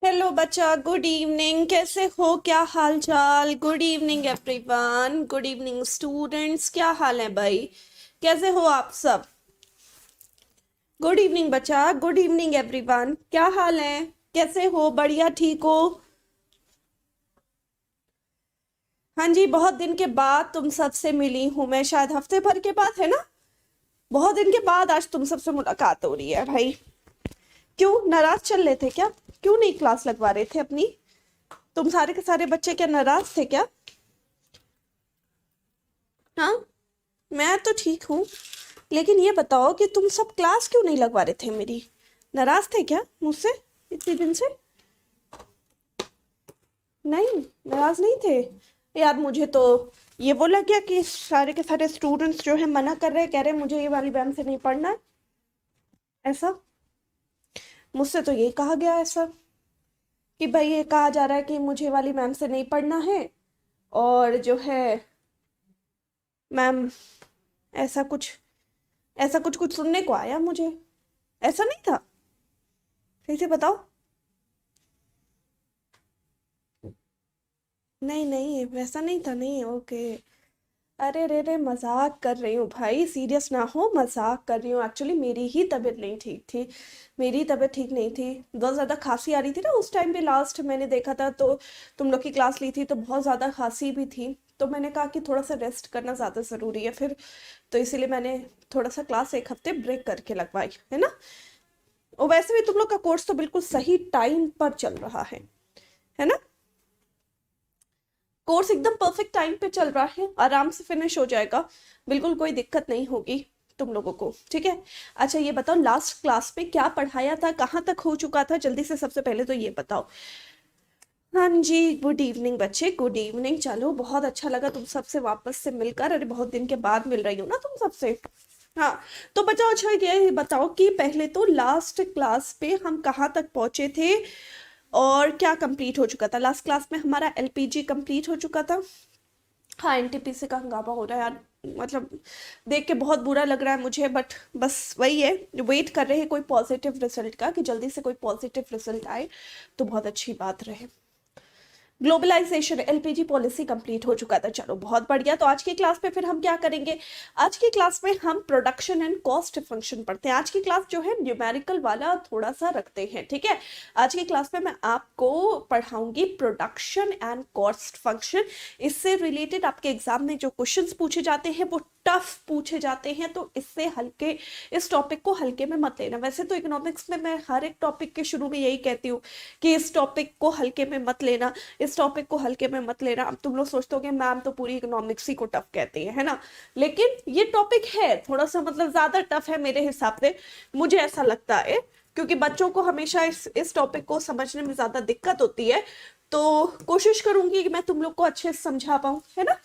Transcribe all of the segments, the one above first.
Hello बच्चा, good evening. कैसे हो? क्या हाल चाल? Good evening everyone, good evening students. क्या हाल है भाई? कैसे हो आप सब? गुड इवनिंग बच्चा, गुड इवनिंग एवरीवन। क्या हाल है? कैसे हो? बढ़िया, ठीक हो? हाँ जी, बहुत दिन के बाद तुम सबसे मिली हूं मैं, शायद हफ्ते भर के बाद, है ना? बहुत दिन के बाद आज तुम सबसे मुलाकात हो रही है भाई। क्यों नाराज चल रहे थे क्या? क्यों नहीं क्लास लगवा रहे थे अपनी? तुम सारे के सारे बच्चे क्या नाराज थे क्या? हाँ, मैं तो ठीक हूँ। लेकिन ये बताओ कि तुम सब क्लास क्यों नहीं लगवा रहे थे मेरी? नाराज थे क्या मुझसे इतने दिन से? नहीं, नाराज नहीं थे। यार मुझे तो ये बोला गया कि सारे के सारे स्टूडेंट्स जो है मना कर रहे हैं, कह रहे हैं मुझे ये वाली मैम से नहीं पढ़ना है। ऐसा मुझसे तो ये कहा गया ऐसा कि भाई ये कहा जा रहा है कि मुझे ये वाली मैम से नहीं पढ़ना है। और जो है मैम, ऐसा कुछ ऐसा कुछ कुछ सुनने को आया मुझे। ऐसा नहीं था? फिर से बताओ। नहीं नहीं, वैसा नहीं था। नहीं, ओके। अरे रे रे, मजाक कर रही हूँ भाई, सीरियस ना हो, मजाक कर रही हूँ। एक्चुअली मेरी ही तबीयत नहीं ठीक थी। मेरी तबीयत ठीक नहीं थी। बहुत ज़्यादा खांसी आ रही थी ना उस टाइम पे, लास्ट मैंने देखा था तो तुम लोग की क्लास ली थी तो बहुत ज़्यादा खांसी भी थी। तो मैंने कहा कि थोड़ा सा रेस्ट करना ज़्यादा ज़रूरी है फिर। तो इसीलिए मैंने थोड़ा सा क्लास एक हफ्ते ब्रेक करके लगवाई है ना। और वैसे भी तुम लोग का कोर्स तो बिल्कुल सही टाइम पर चल रहा है ना? कोर्स एकदम परफेक्ट टाइम पे चल रहा है, आराम से फिनिश हो जाएगा। बिल्कुल कोई दिक्कत नहीं होगी तुम लोगों को, ठीक है? अच्छा ये बताओ, लास्ट क्लास में क्या पढ़ाया था, कहाँ तक हो चुका था? जल्दी से सबसे पहले तो ये बताओ। हाँ जी, गुड इवनिंग बच्चे, गुड इवनिंग। चलो, बहुत अच्छा लगा तुम सबसे वापस से मिलकर। अरे बहुत दिन के बाद मिल रही हूँ ना तुम सबसे। हाँ, तो बच्चों अच्छा ये बताओ कि पहले तो लास्ट क्लास पे हम कहाँ तक पहुंचे थे और क्या कंप्लीट हो चुका था? लास्ट क्लास में हमारा एलपीजी कंप्लीट हो चुका था। हाँ, एनटीपीसी का हंगामा हो रहा है यार। मतलब देख के बहुत बुरा लग रहा है मुझे, बट बस वही है, वेट कर रहे हैं कोई पॉजिटिव रिजल्ट का, कि जल्दी से कोई पॉजिटिव रिजल्ट आए तो बहुत अच्छी बात रहे। ग्लोबलाइजेशन एलपीजी पॉलिसी कंप्लीट हो चुका था। चलो बहुत बढ़िया। तो आज की क्लास में फिर हम क्या करेंगे? आज की क्लास में हम प्रोडक्शन एंड कॉस्ट फंक्शन पढ़ते हैं। आज की क्लास जो है न्यूमेरिकल वाला थोड़ा सा रखते हैं, ठीक है? आज की क्लास में मैं आपको पढ़ाऊंगी प्रोडक्शन एंड कॉस्ट फंक्शन। इससे रिलेटेड आपके एग्जाम में जो क्वेश्चंस पूछे जाते हैं वो टफ पूछे जाते हैं, तो इससे हल्के, इस टॉपिक को हल्के में मत लेना। वैसे तो इकोनॉमिक्स में मैं हर एक टॉपिक के शुरू में यही कहती हूँ कि इस टॉपिक को हल्के में मत लेना, इस टॉपिक को हल्के में मत लेना। अब तुम लोग सोचते हो कि मैम तो पूरी इकोनॉमिक्स ही को टफ कहती है ना? लेकिन ये टॉपिक है थोड़ा सा, मतलब ज्यादा टफ है मेरे हिसाब से, मुझे ऐसा लगता है। क्योंकि बच्चों को हमेशा इस टॉपिक को समझने में ज्यादा दिक्कत होती है। तो कोशिश करूंगी कि मैं तुम लोग को अच्छे से समझा पाऊं, है ना?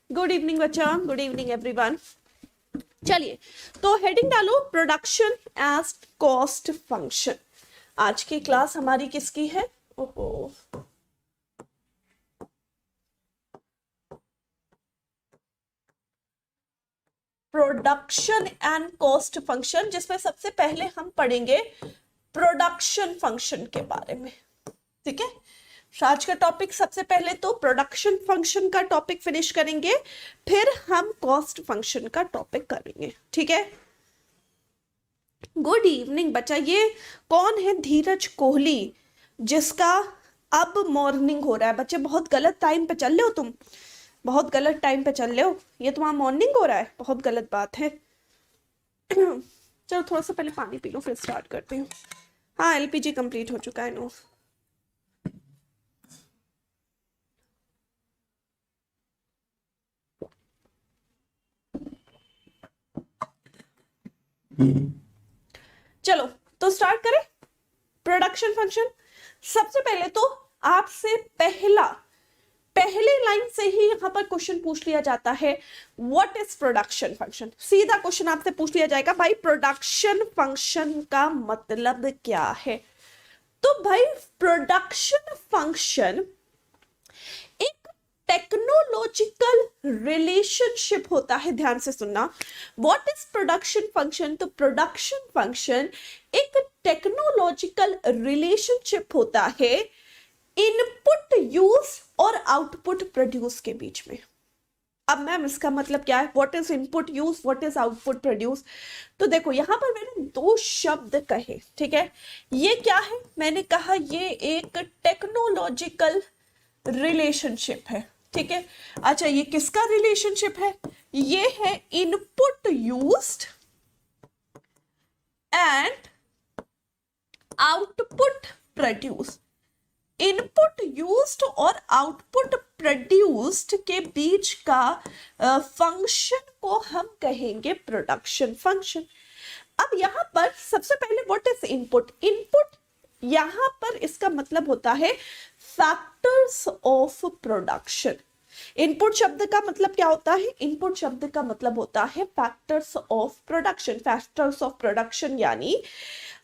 गुड इवनिंग बच्चा, गुड इवनिंग एवरीवन। चलिए, तो हेडिंग डालो प्रोडक्शन एज कॉस्ट फंक्शन। आज की क्लास हमारी किसकी है? ओहो, प्रोडक्शन एंड कॉस्ट फंक्शन, जिसमें सबसे पहले हम पढ़ेंगे प्रोडक्शन फंक्शन के बारे में, ठीक है? आज का टॉपिक सबसे पहले तो प्रोडक्शन फंक्शन का टॉपिक फिनिश करेंगे, फिर हम कॉस्ट फंक्शन का टॉपिक करेंगे, ठीक है? गुड इवनिंग बच्चा। ये कौन है? धीरज कोहली, जिसका अब मॉर्निंग हो रहा है। बच्चे बहुत गलत टाइम पे चल रहे हो तुम, बहुत गलत टाइम पे चल रहे हो। ये तुम्हारा मॉर्निंग हो रहा है, बहुत गलत बात है। चलो थोड़ा सा पहले पानी पी लो फिर स्टार्ट करती हूँ। हाँ, एलपीजी कंप्लीट हो चुका है। नो, चलो तो स्टार्ट करें प्रोडक्शन फंक्शन। सबसे पहले तो आपसे पहले लाइन से ही यहां पर क्वेश्चन पूछ लिया जाता है, व्हाट इज प्रोडक्शन फंक्शन? सीधा क्वेश्चन आपसे पूछ लिया जाएगा, भाई प्रोडक्शन फंक्शन का मतलब क्या है? तो भाई प्रोडक्शन फंक्शन एक टेक्नोलॉजिकल रिलेशनशिप होता है। ध्यान से सुनना, व्हाट इज प्रोडक्शन फंक्शन? तो प्रोडक्शन फंक्शन एक टेक्नोलॉजिकल रिलेशनशिप होता है इनपुट यूज और आउटपुट प्रोड्यूस के बीच में। अब मैम इसका मतलब क्या है? What is input use, what is output produce? तो देखो यहां पर मैंने दो शब्द कहे, ठीक है। ये क्या है? मैंने कहा ये एक टेक्नोलॉजिकल रिलेशनशिप है, ठीक है। अच्छा ये किसका रिलेशनशिप है? ये है input used and output produce. Input used और आउटपुट प्रोड्यूस्ड के बीच का फंक्शन को हम कहेंगे प्रोडक्शन फंक्शन। अब यहां पर सबसे पहले व्हाट इज इनपुट? इनपुट यहां पर इसका मतलब होता है फैक्टर्स ऑफ प्रोडक्शन। इनपुट शब्द का मतलब क्या होता है? इनपुट शब्द का मतलब होता है factors of production. Factors of production यानी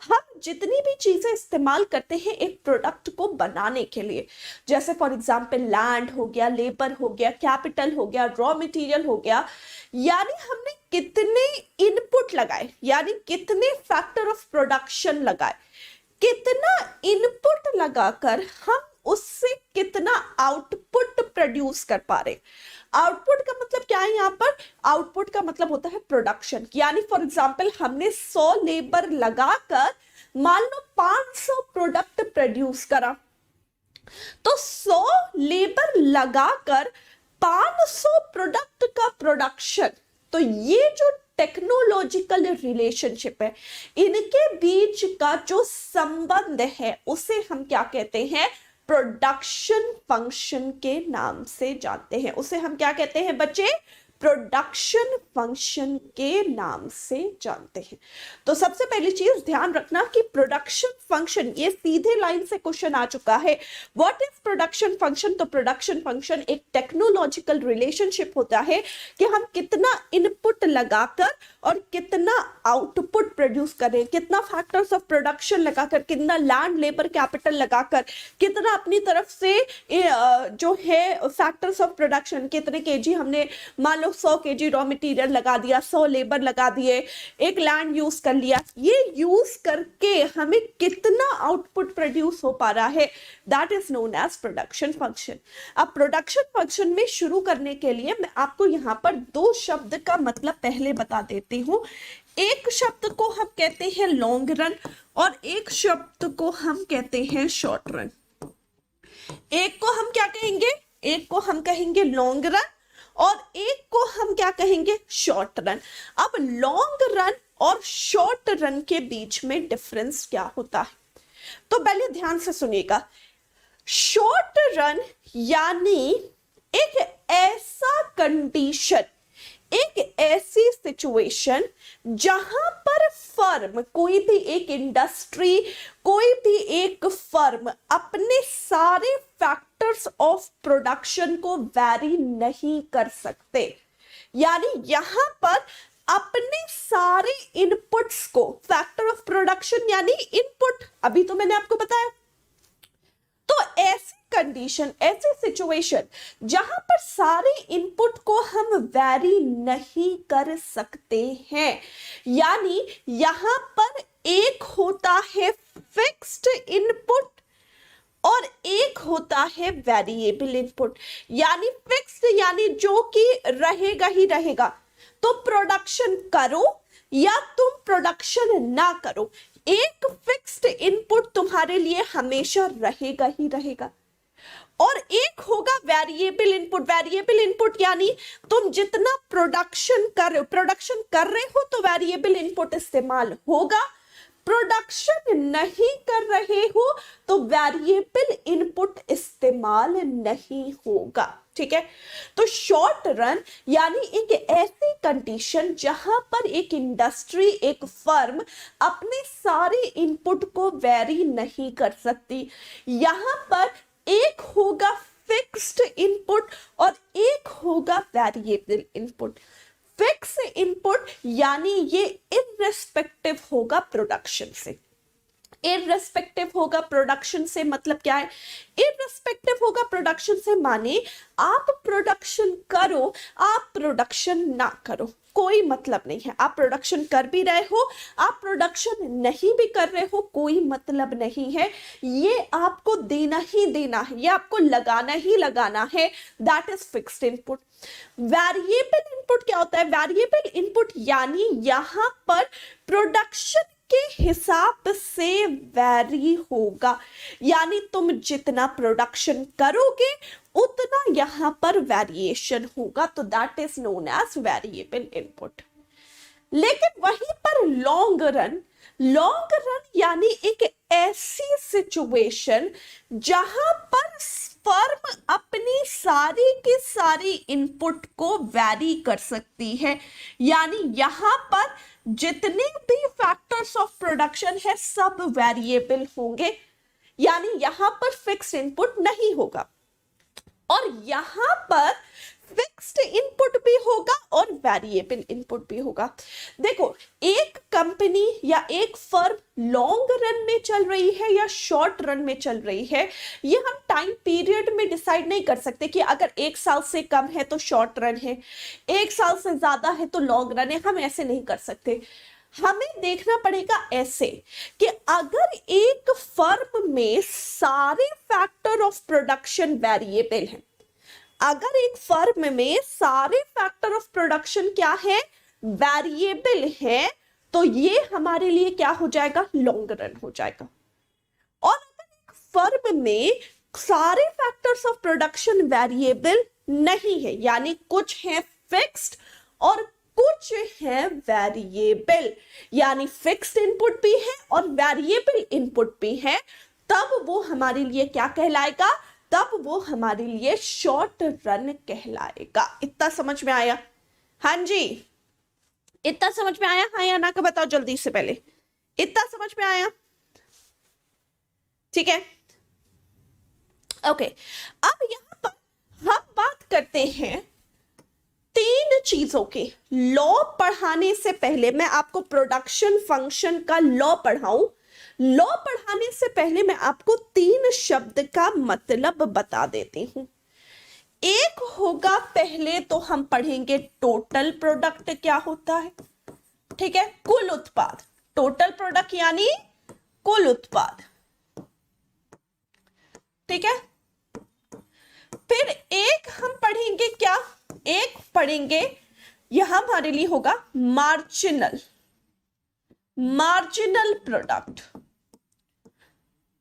हम जितनी भी चीजें इस्तेमाल करते हैं एक प्रोडक्ट को बनाने के लिए, जैसे फॉर एग्जांपल लैंड हो गया, लेबर हो गया, कैपिटल हो गया, रॉ मटेरियल हो गया, यानी हमने कितने इनपुट लगाए, यानी कितने फैक्टर ऑफ प्रोडक्शन लगाए, कितना इनपुट लगाकर हम उससे कितना आउटपुट प्रोड्यूस कर पा रहे। आउटपुट का मतलब क्या है? यहाँ पर आउटपुट का मतलब होता है प्रोडक्शन। यानी फॉर एग्जांपल हमने 100 लेबर लगाकर मान लो 500 प्रोडक्ट प्रोड्यूस करा, तो 100 लेबर लगाकर 500 प्रोडक्ट का प्रोडक्शन। तो ये जो टेक्नोलॉजिकल रिलेशनशिप है, इनके बीच का जो संबंध है उसे हम क्या कहते हैं? प्रोडक्शन फंक्शन के नाम से जानते हैं। उसे हम क्या कहते हैं बच्चे? प्रोडक्शन फंक्शन के नाम से जानते हैं। तो सबसे पहली चीज ध्यान रखना कि प्रोडक्शन फंक्शन, ये सीधे लाइन से क्वेश्चन आ चुका है। What is production function? तो प्रोडक्शन फंक्शन एक टेक्नोलॉजिकल रिलेशनशिप होता है कि हम कितना इनपुट लगाकर और कितना आउटपुट प्रोड्यूस करें, कितना फैक्टर्स ऑफ प्रोडक्शन लगाकर, कितना लैंड लेबर कैपिटल लगाकर, कितना अपनी तरफ से जो है फैक्टर्स ऑफ प्रोडक्शन, कितने केजी हमने मान लो 100 केजी रॉ मटेरियल लगा दिया, 100 लेबर लगा दिए, एक लैंड यूज कर लिया, ये यूज करके हमें कितना आउटपुट प्रोड्यूस हो पा रहा है, that is known as production function. अब प्रोडक्शन फंक्शन में शुरू करने के लिए मैं आपको यहां पर दो शब्द का मतलब पहले बता देती हूं। एक शब्द को हम कहते हैं लॉन्ग रन और एक शब्द को हम कहते हैं शॉर्ट रन। एक को हम क्या कहेंगे? एक को हम कहेंगे लॉन्ग रन और एक को हम क्या कहेंगे? Short run. अब लॉन्ग रन और शॉर्ट रन के बीच में डिफरेंस क्या होता है? तो पहले ध्यान से सुनिएगा। शॉर्ट रन यानी एक ऐसा कंडीशन, एक ऐसी सिचुएशन जहां पर फर्म, कोई भी एक इंडस्ट्री, कोई भी एक फर्म अपने सारे फैक्टर्स ऑफ प्रोडक्शन को वैरी नहीं कर सकते। यानी यहां पर अपने सारे इनपुट्स को, फैक्टर ऑफ प्रोडक्शन यानी इनपुट, अभी तो मैंने आपको बताया। तो ऐसी कंडीशन, ऐसी सिचुएशन जहां पर सारे इनपुट को हम वैरी नहीं कर सकते हैं, यानी यहां पर एक होता है फिक्स्ड इनपुट और एक होता है वेरिएबल इनपुट। यानी फिक्स्ड यानी जो कि रहेगा ही रहेगा, तो प्रोडक्शन करो या तुम प्रोडक्शन ना करो, एक फिक्स्ड इनपुट तुम्हारे लिए हमेशा रहेगा ही रहेगा। और एक होगा वेरिएबल इनपुट। वेरिएबल इनपुट यानी तुम जितना प्रोडक्शन कर रहे हो तो वेरिएबल इनपुट इस्तेमाल होगा, प्रोडक्शन नहीं कर रहे हो तो वेरिएबल इनपुट इस्तेमाल नहीं होगा। ठीक है, तो शॉर्ट रन यानी एक ऐसी कंडीशन जहां पर एक इंडस्ट्री, एक फर्म अपने सारे इनपुट को वेरी नहीं कर सकती। यहां पर एक होगा फिक्स्ड इनपुट और एक होगा वेरिएबल इनपुट। फिक्स इनपुट यानी ये इररिस्पेक्टिव होगा प्रोडक्शन से, इररेस्पेक्टिव होगा प्रोडक्शन से, मतलब क्या है, इररेस्पेक्टिव होगा प्रोडक्शन से माने आप प्रोडक्शन करो, आप प्रोडक्शन ना करो, कोई मतलब नहीं है। आप प्रोडक्शन कर भी रहे हो, आप प्रोडक्शन नहीं भी कर रहे हो, कोई मतलब नहीं है। ये आपको देना ही देना है, ये आपको लगाना ही लगाना है। That is fixed input. Variable input क्या होता है? वेरिएबल इनपुट यानी यहां पर प्रोडक्शन के हिसाब से वैरी होगा, यानी तुम जितना प्रोडक्शन करोगे उतना यहां पर वेरिएशन होगा, तो that is known as variable input. लेकिन वहीं पर लॉन्ग रन यानी एक ऐसी सिचुएशन जहां पर फर्म अपनी सारी की सारी इनपुट को वैरी कर सकती है, यानी यहां पर जितने भी फैक्टर्स ऑफ प्रोडक्शन है सब वेरिएबल होंगे, यानी यहां पर फिक्स्ड इनपुट नहीं होगा, और यहां पर फिक्स्ड इनपुट भी होगा और वेरिएबल इनपुट भी होगा। देखो, एक कंपनी या एक फर्म लॉन्ग रन में चल रही है या शॉर्ट रन में चल रही है, ये हम टाइम पीरियड में डिसाइड नहीं कर सकते कि अगर 1 साल से कम है तो शॉर्ट रन है, 1 साल से ज्यादा है तो लॉन्ग रन है। हम ऐसे नहीं कर सकते, हमें देखना पड़ेगा ऐसे कि अगर एक फर्म में सारे फैक्टर ऑफ प्रोडक्शन वेरिएबल हैं, अगर एक फर्म में सारे फैक्टर ऑफ प्रोडक्शन क्या है, वेरिएबल है, तो ये हमारे लिए क्या हो जाएगा, लॉन्ग रन हो जाएगा। और अगर एक फर्म में सारे फैक्टर्स ऑफ प्रोडक्शन वेरिएबल नहीं है, यानी कुछ है फिक्स्ड और कुछ है वेरिएबल, यानी फिक्स्ड इनपुट भी है और वेरिएबल इनपुट भी है, तब वो हमारे लिए क्या कहलाएगा, तब वो हमारे लिए शॉर्ट रन कहलाएगा। इतना समझ में आया? हाँ जी, इतना समझ में आया? हाँ या ना का बताओ जल्दी से, पहले इतना समझ में आया? ठीक है, ओके। अब यहां पर हम बात करते हैं 3 चीजों की। लॉ पढ़ाने से पहले मैं आपको प्रोडक्शन फंक्शन का लॉ पढ़ाऊं, लॉ पढ़ाने से पहले मैं आपको 3 शब्द का मतलब बता देती हूं। एक होगा, पहले तो हम पढ़ेंगे टोटल प्रोडक्ट क्या होता है, ठीक है, कुल उत्पाद। टोटल प्रोडक्ट यानी कुल उत्पाद, ठीक है। फिर एक हम पढ़ेंगे क्या, एक पढ़ेंगे यहां हमारे लिए होगा मार्जिनल प्रोडक्ट,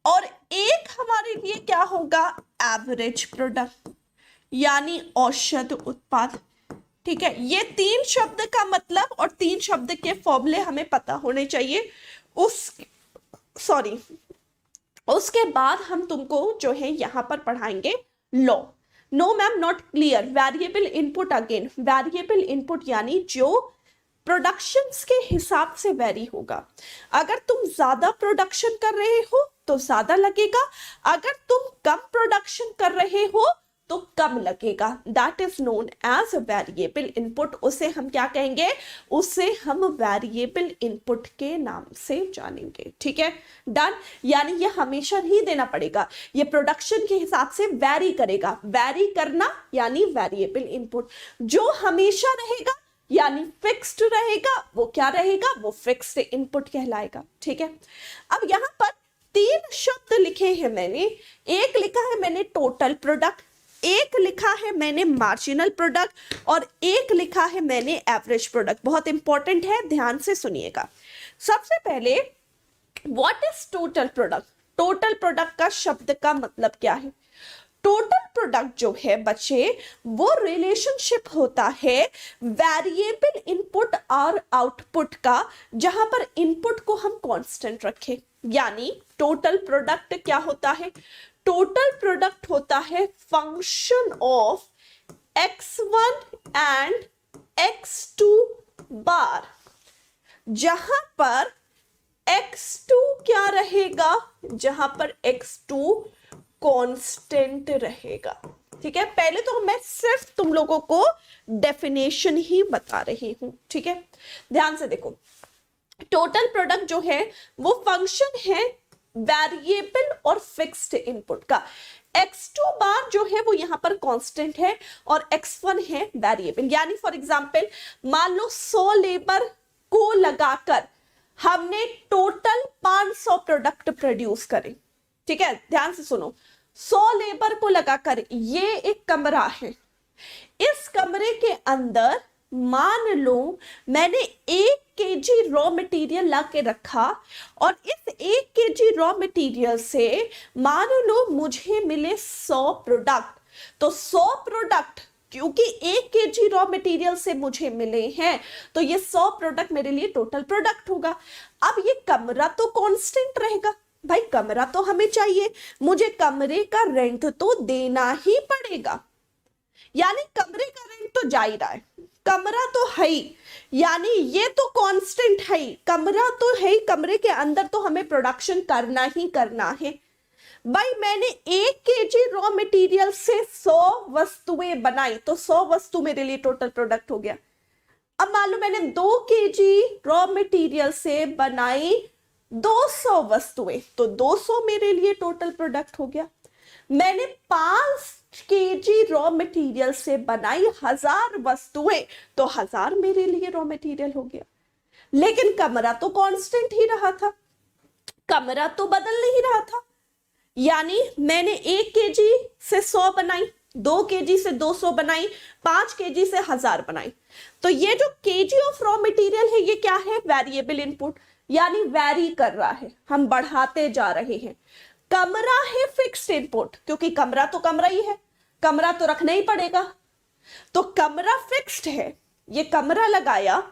और एक हमारे लिए क्या होगा, एवरेज प्रोडक्ट यानी औसत उत्पाद, ठीक है। ये 3 शब्द का मतलब और 3 शब्द के फॉर्मूले हमें पता होने चाहिए। उसके बाद हम तुमको जो है यहां पर पढ़ाएंगे law. No ma'am, not clear. Variable input, again variable input यानी जो प्रोडक्शंस के हिसाब से वेरी होगा। अगर तुम ज्यादा प्रोडक्शन कर रहे हो तो ज्यादा लगेगा, अगर तुम कम प्रोडक्शन कर रहे हो तो कम लगेगा। That is known as variable input. उसे हम क्या कहेंगे, उसे हम वेरिएबल इनपुट के नाम से जानेंगे, ठीक है, डन। यानी ये हमेशा नहीं देना पड़ेगा, ये प्रोडक्शन के हिसाब से वेरी करेगा। वेरी करना यानी वेरिएबल इनपुट। जो हमेशा रहेगा यानी फिक्स्ड रहेगा, वो क्या रहेगा, वो फिक्स्ड इनपुट कहलाएगा, ठीक है। अब यहां पर 3 शब्द लिखे हैं मैंने। एक लिखा है मैंने टोटल प्रोडक्ट, एक लिखा है मैंने मार्जिनल प्रोडक्ट, और एक लिखा है मैंने एवरेज प्रोडक्ट। बहुत इंपॉर्टेंट है, ध्यान से सुनिएगा। सबसे पहले what is total product? Total product का शब्द का मतलब क्या है? टोटल प्रोडक्ट जो है बच्चे, वो रिलेशनशिप होता है वेरिएबल इनपुट और आउटपुट का, जहां पर इनपुट को हम कांस्टेंट रखें। यानी टोटल प्रोडक्ट क्या होता है? टोटल प्रोडक्ट होता है function of x1 and x2 बार, जहां पर x2 क्या रहेगा, जहां पर x2 कांस्टेंट रहेगा, ठीक है। पहले तो मैं सिर्फ तुम लोगों को डेफिनेशन ही बता रही हूं, ठीक है। ध्यान से देखो, टोटल प्रोडक्ट जो है वो फंक्शन है वेरिएबल और फिक्स्ड इनपुट का। x2 बार जो है वो यहां पर कांस्टेंट है और x1 है वेरिएबल। यानी फॉर एग्जांपल मान लो 100 लेबर को लगाकर हमने टोटल 500 प्रोडक्ट प्रोड्यूस करे। ठीक है, ध्यान से सुनो, 100 लेबर को लगाकर ये एक कमरा है, इस कमरे के अंदर मान लो मैंने 1 केजी रॉ मटेरियल ला के रखा और इस 1 केजी रॉ मटेरियल से मान लो मुझे मिले 100 प्रोडक्ट। तो 100 प्रोडक्ट क्योंकि 1 केजी रॉ मटेरियल से मुझे मिले हैं तो ये 100 प्रोडक्ट मेरे लिए टोटल प्रोडक्ट होगा। अब ये कमरा तो कांस्टेंट रहेगा, भाई कमरा तो हमें चाहिए, मुझे कमरे का रेंट तो देना ही पड़ेगा, यानी कमरे का रेंट तो जा ही रहा है, कमरा तो है ही, यानी ये तो कांस्टेंट है ही, कमरा तो है ही, कमरे के अंदर तो हमें प्रोडक्शन करना ही करना है। भाई मैंने 1 केजी रॉ मटेरियल से 100 वस्तुएं बनाई तो 100 वस्तु मेरे लिए टोटल प्रोडक्ट हो गया। अब मान लो मैंने 2 केजी रॉ मटेरियल से बनाई 200 वस्तुएं तो 200 मेरे लिए टोटल प्रोडक्ट हो गया। मैंने 5 केजी रॉ मटेरियल से बनाई 1000 वस्तुएं तो 1000 मेरे लिए रॉ मटेरियल हो गया। लेकिन कमरा तो कांस्टेंट ही रहा था, कमरा तो बदल नहीं रहा था। यानी मैंने 1 केजी से 100 बनाई, 2 केजी से 200 बनाई, 5 केजी से 1000 बनाई। तो ये जो केजी ऑफ रॉ मटेरियल है ये क्या है? वेरिएबल इनपुट, यानी वैरी कर रहा है, हम बढ़ाते जा रहे हैं। कमरा है फिक्स्ड इनपुट, क्योंकि कमरा तो कमरा ही है, कमरा तो रखना ही पड़ेगा, तो कमरा फिक्स्ड है। ये कमरा लगाया,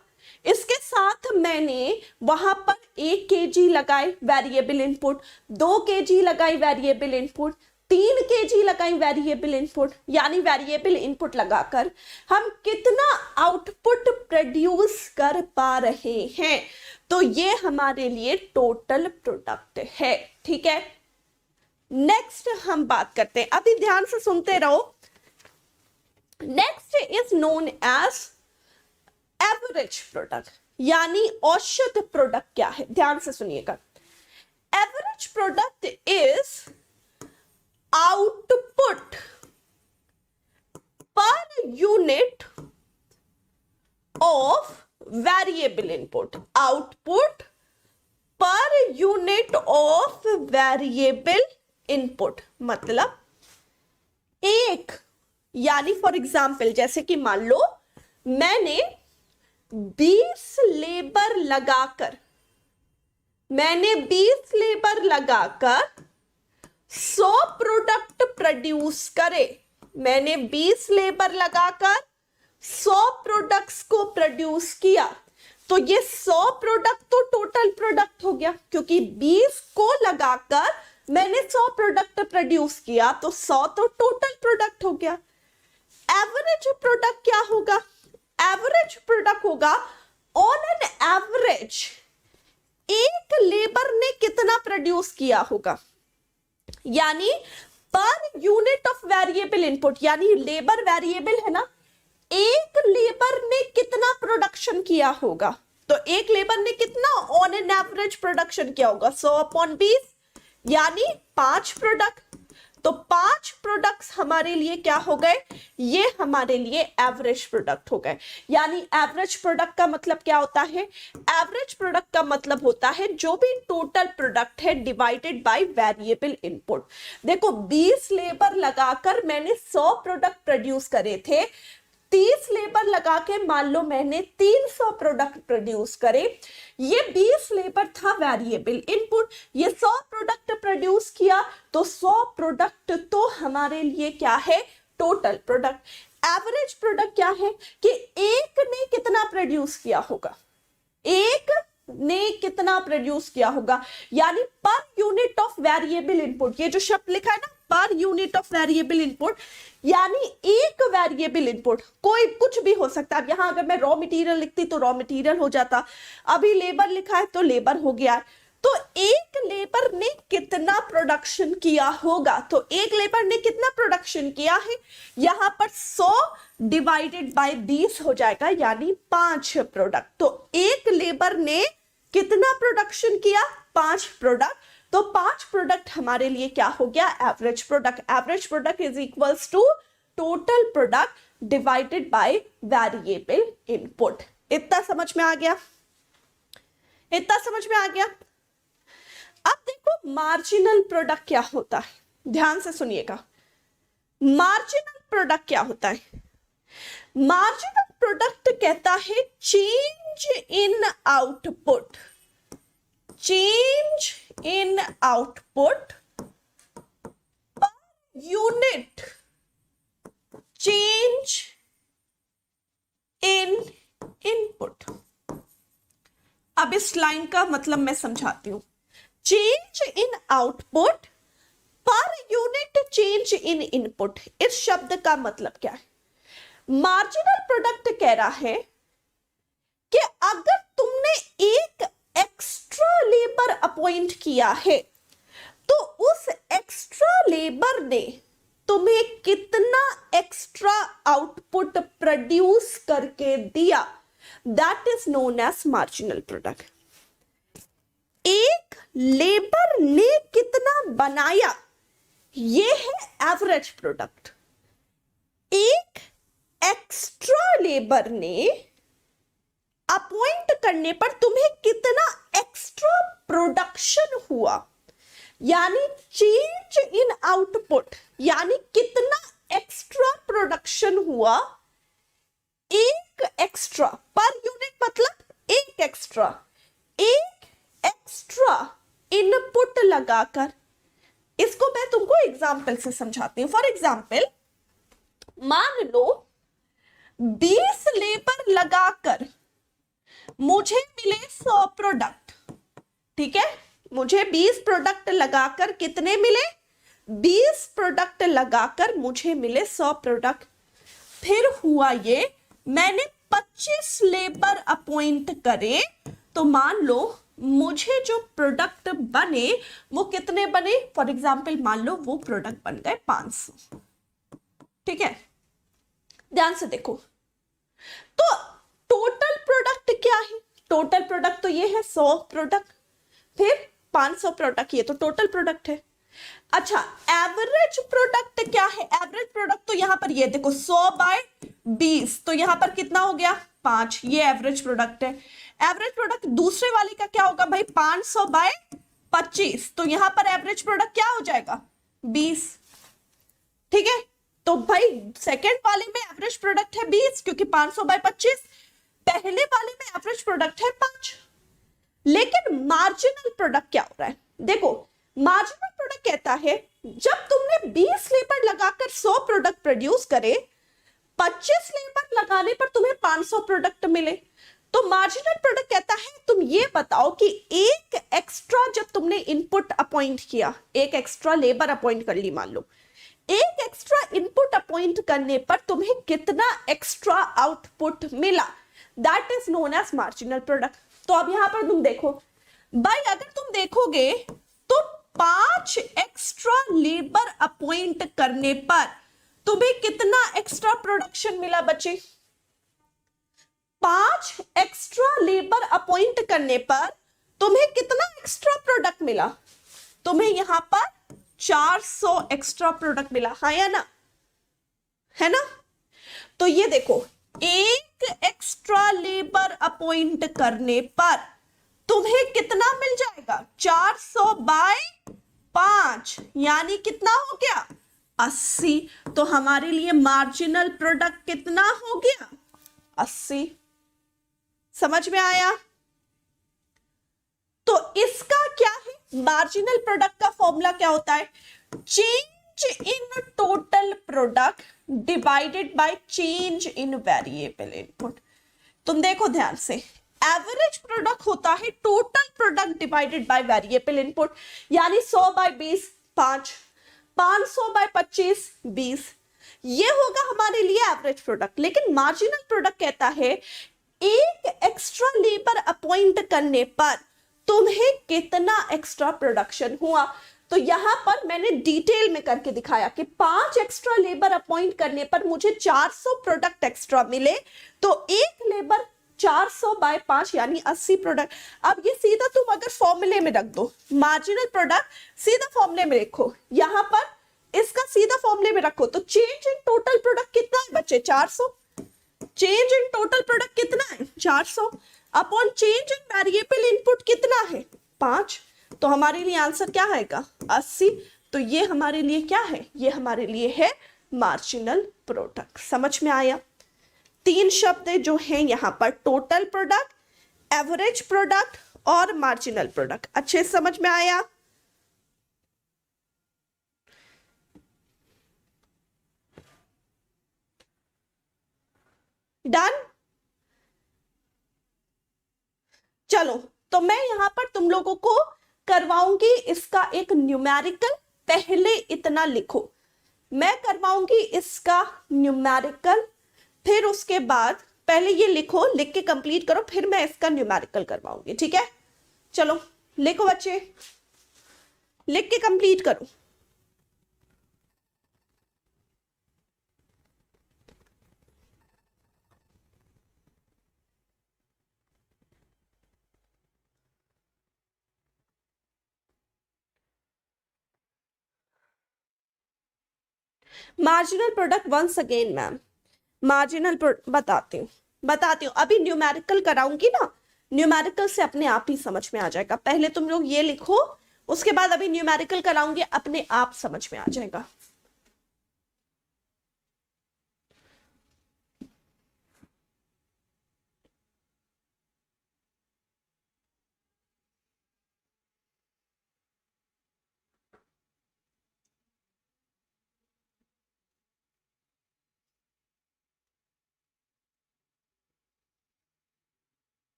इसके साथ मैंने वहां पर 1 केजी लगाए वेरिएबल इनपुट, 2 केजी लगाई वेरिएबल इनपुट, 3 केजी लगाई वेरिएबल इनपुट, यानी वेरिएबल इनपुट लगाकर हम कितना आउटपुट प्रोड्यूस कर पा रहे हैं, तो ये हमारे लिए टोटल प्रोडक्ट है। ठीक है, नेक्स्ट हम बात करते हैं, अभी ध्यान से सुनते रहो। Next is known as average product, यानी औसत प्रोडक्ट क्या है, ध्यान से सुनिएगा। Average product is output per unit of variable input, output per unit of variable input. मतलब एक, यानी फॉर एग्जाम्पल जैसे कि मान लो मैंने 20 लेबर लगाकर 100 प्रोडक्ट प्रोड्यूस करे, मैंने 20 लेबर लगाकर 100 प्रोडक्ट्स को प्रोड्यूस किया, तो ये 100 प्रोडक्ट तो टोटल प्रोडक्ट हो गया, क्योंकि 20 को लगाकर मैंने 100 प्रोडक्ट प्रोड्यूस किया तो 100 तो टोटल प्रोडक्ट हो गया। एवरेज प्रोडक्ट क्या होगा? एवरेज प्रोडक्ट होगा ऑन एन एवरेज एक लेबर ने कितना प्रोड्यूस किया होगा, यानी पर यूनिट ऑफ वेरिएबल इनपुट, यानी लेबर वेरिएबल है ना, एक लेबर ने कितना प्रोडक्शन किया होगा, तो एक लेबर ने कितना ऑन एन एवरेज प्रोडक्शन किया होगा 100/20, यानी 5 प्रोडक्ट। तो 5 प्रोडक्ट्स हमारे लिए क्या हो गए? ये हमारे लिए एवरेज प्रोडक्ट हो गए। यानी एवरेज प्रोडक्ट का मतलब क्या होता है? एवरेज प्रोडक्ट का मतलब होता है जो भी टोटल प्रोडक्ट है डिवाइडेड बाय वेरिएबल इनपुट। देखो 20 लेबर लगाकर मैंने 100 प्रोडक्ट प्रोड्यूस करे थे, 30 लेबर लगा के मान लो मैंने 300 प्रोडक्ट प्रोड्यूस करे, ये 20 लेबर था वेरिएबल इनपुट, ये 100 प्रोडक्ट प्रोड्यूस किया, तो 100 प्रोडक्ट तो हमारे लिए क्या है? Total product. एवरेज प्रोडक्ट क्या है कि एक ने कितना प्रोड्यूस किया होगा, एक ने कितना प्रोड्यूस किया होगा, यानी पर यूनिट ऑफ वेरिएबल इनपुट, ये जो शब्द लिखा है ना पर यूनिट ऑफ वेरिएबल इनपुट, यानी एक वेरिएबल इनपुट कोई कुछ भी हो सकता है। अब यहां अगर मैं रॉ मटेरियल लिखती तो रॉ मटेरियल हो जाता, अभी लेबर लिखा है तो लेबर हो गया। तो एक लेबर ने कितना प्रोडक्शन किया होगा, तो एक लेबर ने कितना प्रोडक्शन किया है, यहां पर 100 डिवाइडेड बाय 20 हो जाएगा, यानी 5 प्रोडक्ट। तो एक लेबर ने कितना प्रोडक्शन किया? 5 प्रोडक्ट। तो 5 प्रोडक्ट हमारे लिए क्या हो गया, average product. Average product is equals to total product divided by variable input. इतना समझ में आ गया, इतना समझ में आ गया। अब देखो मार्जिनल प्रोडक्ट क्या होता है, ध्यान से सुनिएगा। मार्जिनल प्रोडक्ट क्या होता है? मार्जिनल प्रोडक्ट कहता है change in output, change in output per unit change in input. अब इस लाइन का मतलब मैं समझाती हूं। Change in output per unit change in input, इस शब्द का मतलब क्या है? मार्जिनल प्रोडक्ट कह रहा है कि अगर तुमने एक एक्स्ट्रा लेबर अपॉइंट किया है तो उस एक्स्ट्रा लेबर ने तुम्हें कितना एक्स्ट्रा आउटपुट प्रोड्यूस करके दिया, that is known as marginal product. एक लेबर ने कितना बनाया, ये है एवरेज प्रोडक्ट। एक एक्स्ट्रा लेबर ने अपॉइंट करने पर तुम्हें कितना एक्स्ट्रा प्रोडक्शन हुआ, यानी चेंज इन आउटपुट, यानी कितना एक्स्ट्रा प्रोडक्शन हुआ। एक एक्स्ट्रा पर यूनिट मतलब एक एक्स्ट्रा इनपुट लगाकर। इसको मैं तुमको एग्जाम्पल से समझाती हूं। फॉर एग्जाम्पल, मान लो 20 लेबर लगाकर मुझे मिले 100 प्रोडक्ट, ठीक है? मुझे 20 प्रोडक्ट लगाकर कितने मिले? 20 प्रोडक्ट लगाकर मुझे मिले 100 प्रोडक्ट। फिर हुआ ये, मैंने 25 लेबर अपॉइंट करे, तो मान लो मुझे जो प्रोडक्ट बने वो कितने बने? फॉर एग्जाम्पल मान लो वो प्रोडक्ट बन गए 500, ठीक है? ध्यान से देखो, तो टोटल प्रोडक्ट क्या है? टोटल प्रोडक्ट तो ये है 100 प्रोडक्ट, फिर 500 प्रोडक्ट, ये तो टोटल प्रोडक्ट है। अच्छा, एवरेज प्रोडक्ट क्या है? एवरेज प्रोडक्ट तो यहां पर ये देखो 100 बाय 20, तो यहां पर कितना हो गया? 5, ये एवरेज प्रोडक्ट है। एवरेज प्रोडक्ट दूसरे वाले का क्या होगा भाई? 500 बाय 25, तो यहां पर एवरेज प्रोडक्ट क्या हो जाएगा? 20, ठीक है? तो भाई सेकेंड वाले में एवरेज प्रोडक्ट है 20 क्योंकि 500 बाय 25, पहले वाले में एवरेज प्रोडक्ट है 5। लेकिन मार्जिनल प्रोडक्ट क्या हो रहा है? देखो, मार्जिनल प्रोडक्ट कहता है जब तुमने 20 लेबर लगाकर 100 प्रोडक्ट प्रोड्यूस करे, 25 लेबर लगाने पर तुम्हें 500 प्रोडक्ट मिले, तो मार्जिनल प्रोडक्ट कहता है तुम ये बताओ कि एक एक्स्ट्रा जब तुमने इनपुट अपॉइंट किया, एक एक्स्ट्रा लेबर अपॉइंट कर ली, मान लो एक एक्स्ट्रा इनपुट अपॉइंट करने पर तुम्हें कितना एक्स्ट्रा आउटपुट मिला, that is known as marginal product. तो अब यहां पर तुम देखो भाई, अगर तुम देखोगे तो 5 एक्स्ट्रा लेबर अपॉइंट करने पर तुम्हें कितना एक्स्ट्रा प्रोडक्शन मिला बच्चे? 5 एक्स्ट्रा लेबर अपॉइंट करने पर तुम्हें कितना एक्स्ट्रा प्रोडक्ट मिला? तुम्हें यहां पर 400 एक्स्ट्रा प्रोडक्ट मिला, हाँ या ना? है ना? तो ये देखो, एक एक्स्ट्रा लेबर अपॉइंट करने पर तुम्हें कितना मिल जाएगा? 400 बाय 5, यानी कितना हो गया? 80। तो हमारे लिए मार्जिनल प्रोडक्ट कितना हो गया? 80। समझ में आया? तो इसका क्या है? मार्जिनल प्रोडक्ट का फॉर्मूला क्या होता है? Change in total product divided by change in variable input. तुम देखो ध्यान से, एवरेज प्रोडक्ट होता है total product divided by variable input, यानी 100 बाय 20 5, 500 बाय 25 20, ये होगा हमारे लिए एवरेज प्रोडक्ट। लेकिन मार्जिनल प्रोडक्ट कहता है एक एक्स्ट्रा लेबर अपॉइंट करने पर तुम्हें कितना एक्स्ट्रा प्रोडक्शन हुआ। तो यहां पर मैंने डिटेल में करके दिखाया कि 5 एक्स्ट्रा लेबर अपॉइंट करने पर मुझे 400 प्रोडक्ट एक्स्ट्रा मिले, तो एक लेबर 400/5 यानी 80 प्रोडक्ट। अब ये सीधा तुम अगर फॉर्मूले में रख दो, मार्जिनल प्रोडक्ट सीधा फॉर्मूले में रखो, यहां पर इसका सीधा फॉर्मूले में रखो, तो चेंज इन टोटल प्रोडक्ट कितना है बच्चे? 400। चेंज इन टोटल प्रोडक्ट कितना है? 400 upon change in variable input कितना है? 5। तो हमारे लिए आंसर क्या आएगा? 80। तो ये हमारे लिए क्या है? ये हमारे लिए है मार्जिनल प्रोडक्ट। समझ में आया? 3 शब्द जो हैं यहां पर, टोटल प्रोडक्ट, एवरेज प्रोडक्ट और मार्जिनल प्रोडक्ट। अच्छे से समझ में आया? डन? चलो, तो मैं यहां पर तुम लोगों को करवाऊंगी इसका एक न्यूमेरिकल। पहले इतना लिखो, मैं करवाऊंगी इसका न्यूमेरिकल, फिर उसके बाद पहले ये लिखो, लिख के कंप्लीट करो, फिर मैं इसका न्यूमेरिकल करवाऊंगी। ठीक है? चलो लिखो बच्चे, लिख के कंप्लीट करो। Marginal product once again ma'am, marginal बताती हूँ अभी न्यूमेरिकल कराऊंगी ना, न्यूमेरिकल से अपने आप ही समझ में आ जाएगा। पहले तुम लोग ये लिखो, उसके बाद अभी न्यूमेरिकल कराऊंगी, अपने आप समझ में आ जाएगा।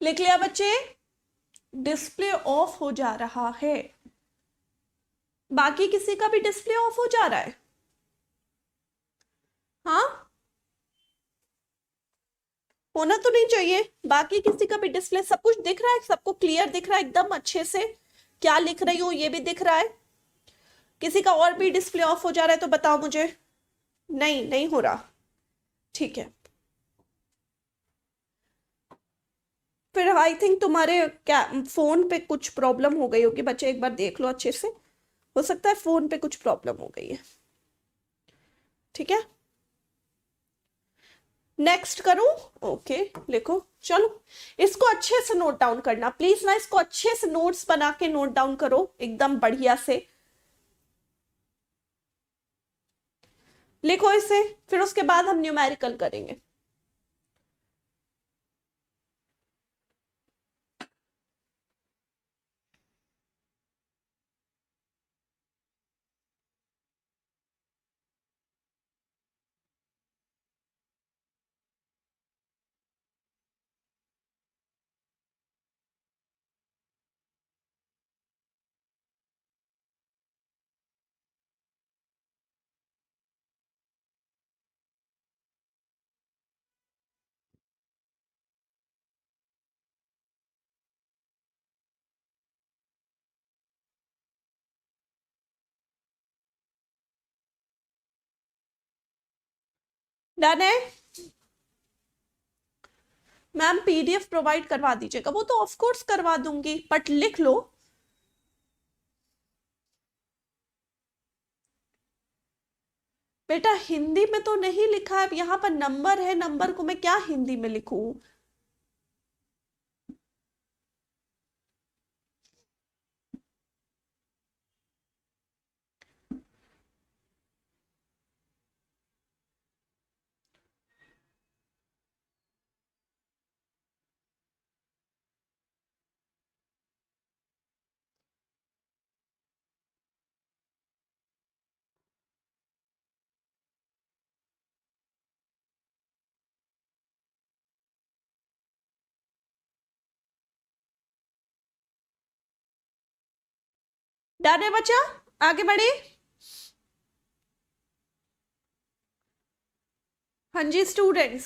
लिख लिया बच्चे? डिस्प्ले ऑफ हो जा रहा है, बाकी किसी का भी डिस्प्ले ऑफ हो जा रहा है? हाँ, होना तो नहीं चाहिए। बाकी किसी का भी डिस्प्ले, सब कुछ दिख रहा है, सबको क्लियर दिख रहा है एकदम अच्छे से, क्या लिख रही हूं ये भी दिख रहा है? किसी का और भी डिस्प्ले ऑफ हो जा रहा है तो बताओ मुझे। नहीं, नहीं हो रहा। ठीक है, फिर आई थिंक तुम्हारे क्या फोन पे कुछ प्रॉब्लम हो गई होगी बच्चे, एक बार देख लो अच्छे से, हो सकता है फोन पे कुछ प्रॉब्लम हो गई है। ठीक है, नेक्स्ट करूं? ओके, लिखो। चलो, इसको अच्छे से नोट डाउन करना प्लीज ना, इसको अच्छे से नोट्स बना के नोट डाउन करो एकदम बढ़िया से। लिखो इसे, फिर उसके बाद हम न्यूमेरिकल करेंगे। डन है मैम? पीडीएफ प्रोवाइड करवा दीजिएगा। वो तो ऑफ कोर्स करवा दूंगी, बट लिख लो। बेटा हिंदी में तो नहीं लिखा है, यहाँ पर नंबर है, नंबर को मैं क्या हिंदी में लिखूं? डन है बच्चा? आगे बढ़े? हाँ जी स्टूडेंट्स,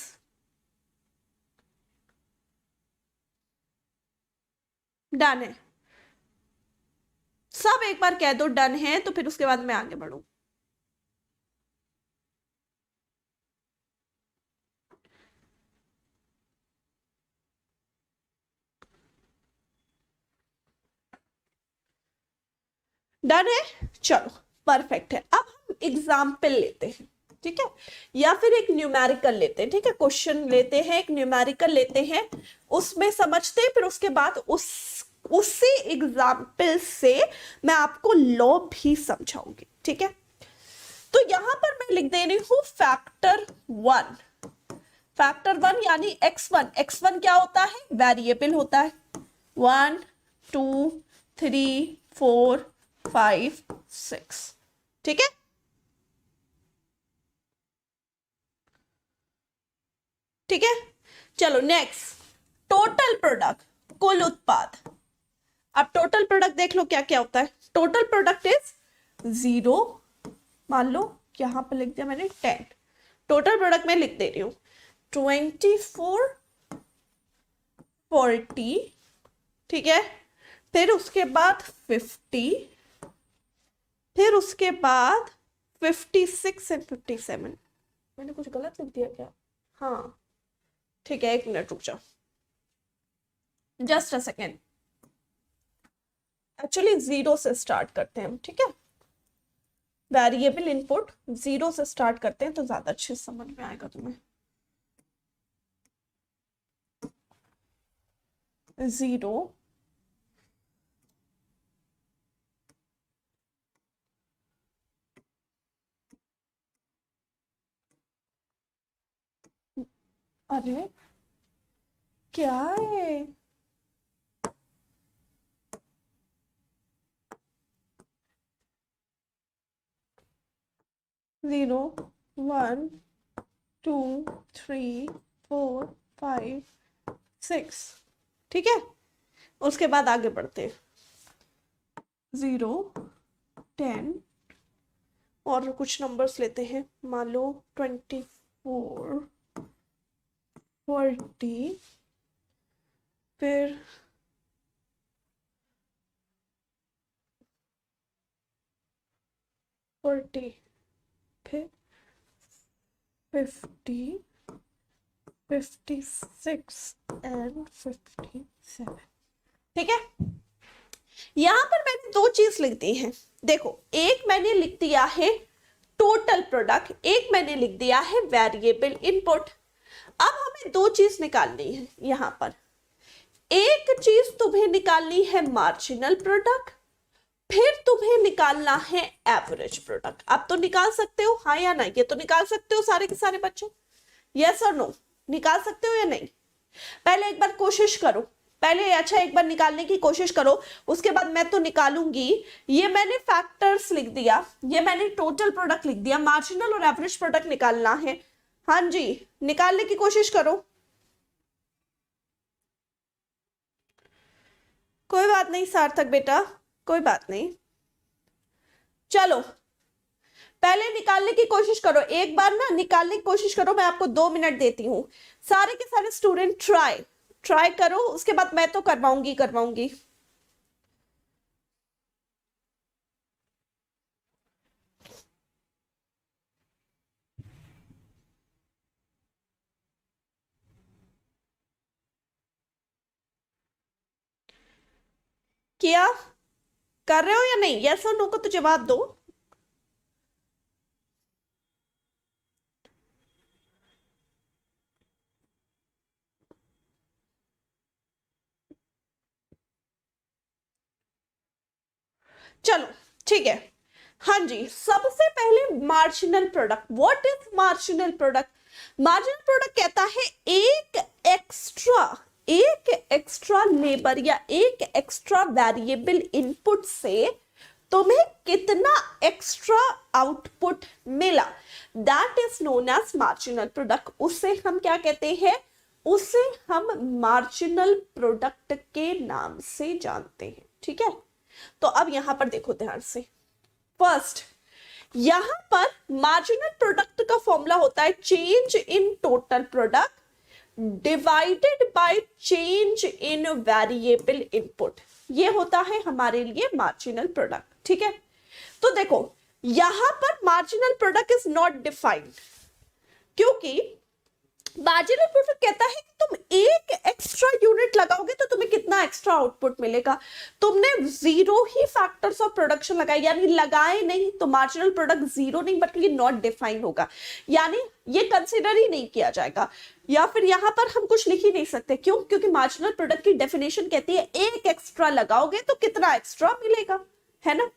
डन है, सब एक बार कह दो डन है, तो फिर उसके बाद मैं आगे बढ़ू। डन है, चलो परफेक्ट है। अब हम एग्जाम्पल लेते हैं, ठीक है, या फिर एक न्यूमेरिकल लेते हैं, ठीक है, क्वेश्चन लेते हैं, एक न्यूमेरिकल लेते हैं, उसमें समझते हैं, फिर उसके बाद उसी एग्जाम्पल से मैं आपको लॉ भी समझाऊंगी, ठीक है। तो यहां पर मैं लिख दे रही हूं फैक्टर वन। फैक्टर वन यानी x1। x1 क्या होता है? वेरिएबल होता है। 1 2 3 4 5 6, ठीक है। ठीक है, चलो नेक्स्ट, टोटल प्रोडक्ट, कुल उत्पाद। अब टोटल प्रोडक्ट देख लो क्या क्या होता है। टोटल प्रोडक्ट इज 0, मान लो यहां पर लिख दिया मैंने 10। टोटल प्रोडक्ट में लिख दे रही हूं 24 40, ठीक है, फिर उसके बाद 50, फिर उसके बाद 56 एंड 57। मैंने कुछ गलत लिख दिया क्या? हाँ ठीक है, 1 मिनट रुक जाओ, जस्ट अ सेकेंड। एक्चुअली 0 से स्टार्ट करते हैं हम, ठीक है, वेरिएबल इनपुट 0 से स्टार्ट करते हैं तो ज्यादा अच्छे समझ में आएगा तुम्हें। 0 अरे क्या है? 0 1 2 3 4 5 6, ठीक है। उसके बाद आगे बढ़ते हैं 0 10 और कुछ नंबर्स लेते हैं, मान लो 24 40, फिर 40, फिर 50 56 एंड 57, ठीक है। यहां पर मैंने दो चीज लिख दी है, देखो, एक मैंने लिख दिया है टोटल प्रोडक्ट, एक मैंने लिख दिया है वेरिएबल इनपुट। अब हमें दो चीज निकालनी है यहां पर। एक चीज तुम्हें निकालनी है मार्जिनल प्रोडक्ट, फिर तुम्हें निकालना है एवरेज प्रोडक्ट। अब तो निकाल सकते हो, हाँ या नहीं? ये तो निकाल सकते हो सारे के सारे बच्चे, यस और नो? निकाल सकते हो या नहीं? पहले एक बार कोशिश करो, पहले अच्छा एक बार निकालने की कोशिश करो, उसके बाद मैं तो निकालूंगी। ये मैंने फैक्टर्स लिख दिया, ये मैंने टोटल प्रोडक्ट लिख दिया, मार्जिनल और एवरेज प्रोडक्ट निकालना है। हाँ जी, निकालने की कोशिश करो। कोई बात नहीं सार्थक बेटा, कोई बात नहीं, चलो पहले निकालने की कोशिश करो, एक बार ना निकालने की कोशिश करो। मैं आपको 2 मिनट देती हूं, सारे के सारे स्टूडेंट ट्राई ट्राई करो, उसके बाद मैं तो करवाऊंगी करवाऊंगी। किया? कर रहे हो या नहीं? यस और नो को तो जवाब दो। चलो ठीक है, हाँ जी, सबसे पहले marginal product. What is marginal product? Marginal product कहता है एक एक्स्ट्रा लेबर या एक एक्स्ट्रा वेरिएबल इनपुट से तुम्हें कितना एक्स्ट्रा आउटपुट मिला, that is known as marginal product. उससे हम क्या कहते हैं? उसे हम मार्जिनल प्रोडक्ट के नाम से जानते हैं, ठीक है। तो अब यहां पर देखो ध्यान से, फर्स्ट यहां पर मार्जिनल प्रोडक्ट का फॉर्मूला होता है change in total product divided by change in variable input, ये होता है हमारे लिए मार्जिनल प्रोडक्ट। ठीक है, तो देखो यहां पर marginal product is not defined, क्योंकि मार्जिनल प्रोडक्ट कहता है कि तुम एक एक्स्ट्रा यूनिट लगाओगे तो तुम्हें कितना एक्स्ट्रा आउटपुट मिलेगा। तुमने zero he factors of production लगाए, यानी लगाए नहीं, तो मार्जिनल प्रोडक्ट जीरो नहीं बल्कि नॉट डिफाइन होगा, यानी ये कंसिडर ही नहीं किया जाएगा। या फिर यहां पर हम कुछ लिख ही नहीं सकते, क्यों? क्योंकि मार्जिनल प्रोडक्ट की डेफिनेशन कहती है एक एक्स्ट्रा लगाओगे तो कितना एक्स्ट्रा मिलेगा, है ना।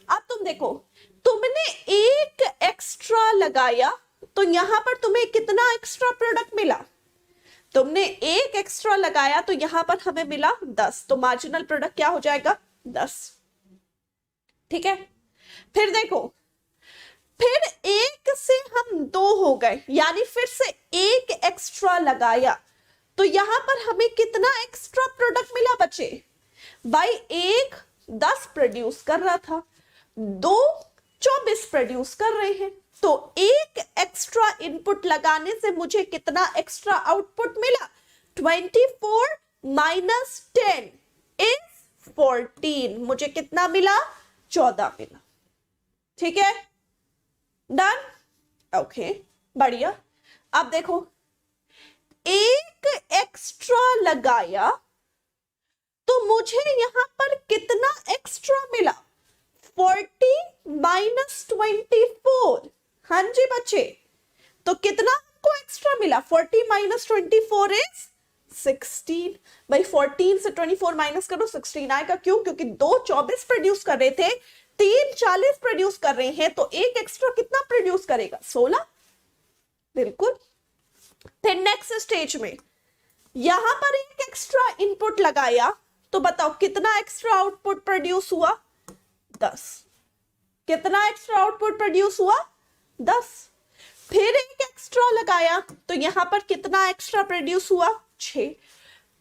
अब तुम देखो, तुमने एक एक्स्ट्रा लगाया तो यहां पर तुम्हें कितना एक्स्ट्रा प्रोडक्ट मिला, तुमने एक एक्स्ट्रा लगाया तो यहां पर हमें मिला 10, तो मार्जिनल प्रोडक्ट क्या हो जाएगा 10। ठीक है, फिर देखो, फिर एक से हम 2 हो गए, यानी फिर से एक एक्स्ट्रा लगाया तो यहां पर हमें कितना एक्स्ट्रा प्रोडक्ट मिला बच्चे? भाई एक 10 प्रोड्यूस कर रहा था, 2 24 प्रोड्यूस कर रहे हैं, तो एक एक्स्ट्रा इनपुट लगाने से मुझे कितना एक्स्ट्रा आउटपुट मिला? 24 माइनस 10 इज 14, मुझे कितना मिला? 14 मिला। ठीक है, डन, ओके, बढ़िया। अब देखो, एक एक्स्ट्रा लगाया तो मुझे यहां पर कितना एक्स्ट्रा मिला? 40 माइनस 24। हाँ जी बच्चे, तो कितना आपको एक्स्ट्रा मिला? 40 माइनस 24 इज 16। भाई 14 से 24 माइनस करो, 16 आएगा। क्यों? क्योंकि 2 24 प्रोड्यूस कर रहे थे, 3 40 प्रोड्यूस कर रहे हैं, तो एक एक्स्ट्रा कितना प्रोड्यूस करेगा? 16। बिल्कुल। फिर नेक्स्ट स्टेज में यहां पर एक एक्स्ट्रा इनपुट लगाया तो बताओ कितना एक्स्ट्रा आउटपुट प्रोड्यूस हुआ? 10। कितना एक्स्ट्रा आउटपुट प्रोड्यूस हुआ? 10। फिर एक एक्स्ट्रा लगाया तो यहां पर कितना एक्स्ट्रा प्रोड्यूस हुआ? 6।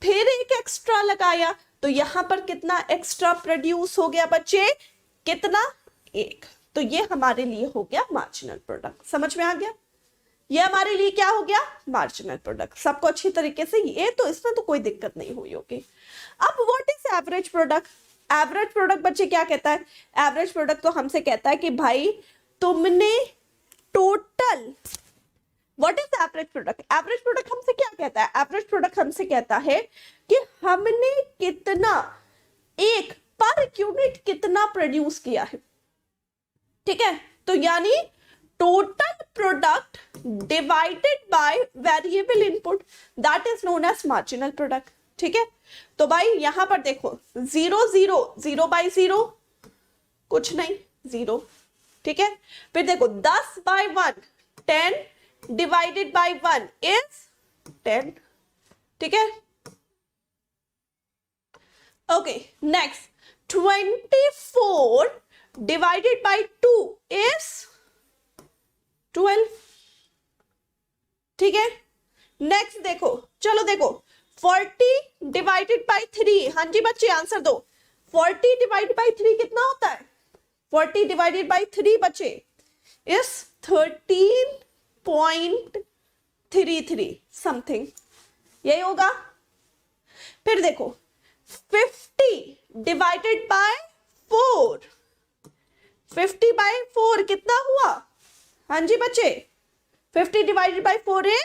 फिर एक एक्स्ट्रा लगाया तो यहां पर कितना एक्स्ट्रा प्रोड्यूस हो गया बच्चे? कितना? 1। तो ये हमारे लिए हो गया मार्जिनल प्रोडक्ट। समझ में आ गया? ये हमारे लिए क्या हो गया? Marginal product. सबको अच्छी तरीके से, ये तो इसमें तो कोई दिक्कत नहीं हुई होगी। अब what is average product? Average product बच्चे क्या कहता है? एवरेज प्रोडक्ट तो हमसे कहता है कि भाई तुमने total, what is average product? Average product हमसे क्या कहता है? एवरेज प्रोडक्ट हमसे कहता है कि हमने कितना, एक पर यूनिट कितना प्रोड्यूस किया है। ठीक है, तो यानी total product divided by variable input, that is known as marginal product. ठीक है, तो भाई यहां पर देखो 0 0 0 बाई 0 कुछ नहीं, 0। ठीक है, फिर देखो 10 बाय 1 10 डिवाइडेड बाय 1 इज 10। ठीक है, okay, next 24 divided by 2 is 12। ठीक है, नेक्स्ट देखो, चलो देखो 40 डिवाइडेड बाय 3। हाँ जी बच्चे आंसर दो, 40 डिवाइडेड बाय 3 कितना होता है? 40 डिवाइडेड बाय 3 बच्चे इज 13.33 समथिंग, यही होगा। फिर देखो 50 डिवाइडेड बाय 4, 50 बाय 4 कितना हुआ? हाँ जी बच्चे, 50 डिवाइडेड बाय 4 इज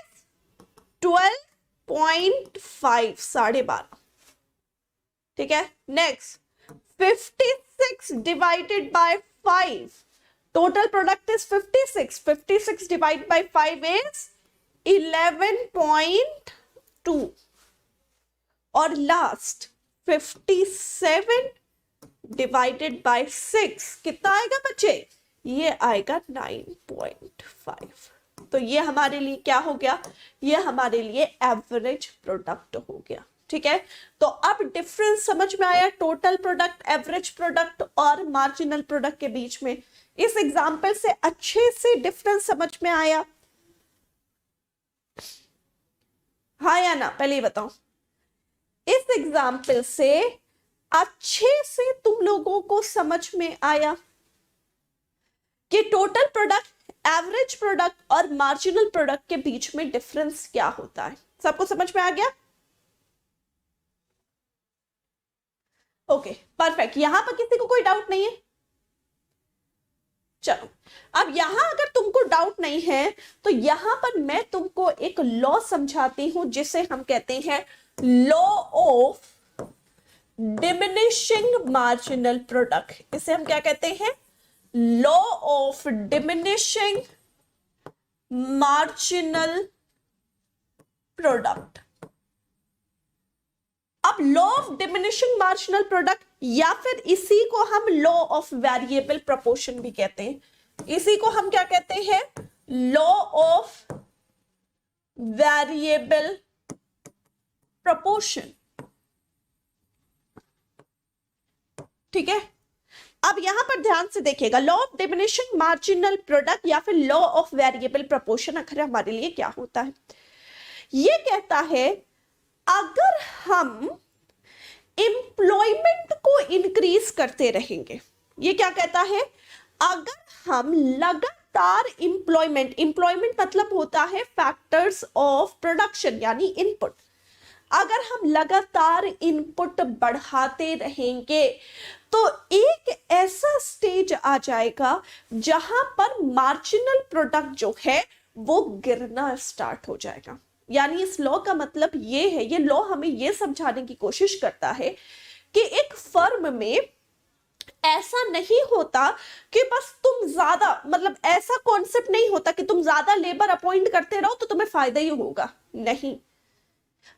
12.5, 12.5। ठीक है, next 56 divided by 5, total product is 56, 56 divided by 5 is 11.2। और लास्ट 57 डिवाइडेड बाय 6 कितना आएगा बच्चे? ये आएगा 9.5। तो ये हमारे लिए क्या हो गया? ये हमारे लिए एवरेज प्रोडक्ट हो गया। ठीक है, तो अब डिफरेंस समझ में आया टोटल प्रोडक्ट, एवरेज प्रोडक्ट और मार्जिनल प्रोडक्ट के बीच में। इस एग्जाम्पल से अच्छे से डिफरेंस समझ में आया? हाँ या ना? पहले ही बताओ। इस एग्जाम्पल से अच्छे से तुम लोगों को समझ में आया कि टोटल प्रोडक्ट, एवरेज प्रोडक्ट और मार्जिनल प्रोडक्ट के बीच में डिफरेंस क्या होता है? सबको समझ में आ गया? ओके परफेक्ट, यहां पर किसी को कोई डाउट नहीं है? चलो अब यहां अगर तुमको डाउट नहीं है तो यहां पर मैं तुमको एक लॉ समझाती हूं जिसे हम कहते हैं law of diminishing marginal product. इसे हम क्या कहते हैं? Law of diminishing marginal product. अब law of diminishing marginal product या फिर इसी को हम लॉ ऑफ वेरिएबल प्रोपोर्शन भी कहते हैं। इसी को हम क्या कहते हैं? Law of variable proportion. ठीक है, अब यहां पर ध्यान से देखिएगा, law of diminishing marginal product या फिर लॉ ऑफ वेरिएबल प्रोपोर्शन आखिर हमारे लिए क्या होता है? ये कहता है अगर हम एम्प्लॉयमेंट को इंक्रीज करते रहेंगे, ये क्या कहता है? अगर हम लगातार एम्प्लॉयमेंट मतलब होता है फैक्टर्स ऑफ प्रोडक्शन यानी इनपुट, अगर हम लगातार इनपुट बढ़ाते रहेंगे तो एक ऐसा स्टेज आ जाएगा जहां पर मार्जिनल प्रोडक्ट जो है वो गिरना स्टार्ट हो जाएगा। यानी इस लॉ का मतलब ये है, ये लॉ हमें ये समझाने की कोशिश करता है कि एक फर्म में ऐसा नहीं होता कि बस तुम ज्यादा, मतलब ऐसा कॉन्सेप्ट नहीं होता कि तुम ज्यादा लेबर अपॉइंट करते रहो तो तुम्हें फायदा ही होगा। नहीं,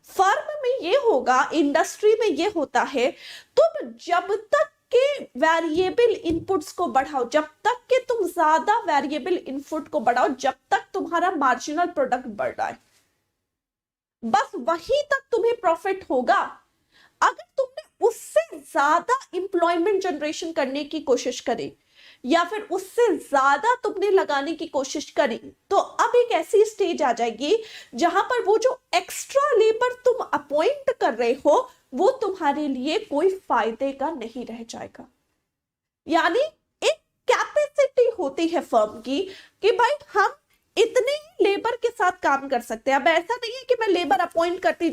फर्म में ये होगा, इंडस्ट्री में ये होता है, तुम जब तक के वेरिएबल इनपुट्स को बढ़ाओ, जब तक के तुम ज्यादा वेरिएबल इनपुट को बढ़ाओ, जब तक तुम्हारा मार्जिनल प्रोडक्ट बढ़ रहा है, बस वहीं तक तुम्हें प्रॉफिट होगा। अगर तुमने उससे ज्यादा इंप्लॉयमेंट जनरेशन करने की कोशिश करी या फिर उससे ज्यादा तुमने लगाने की कोशिश करी तो अब एक ऐसी स्टेज आ जाएगी जहां पर वो जो एक्स्ट्रा लेबर तुम अपॉइंट कर रहे हो वो तुम्हारे लिए कोई फायदे का नहीं रह जाएगा। यानी एक कैपेसिटी होती है फर्म की कि भाई हम इतने ही लेबर के साथ काम कर सकते हैं। अब ऐसा नहीं है कि मैं लेबर अपॉइंट करती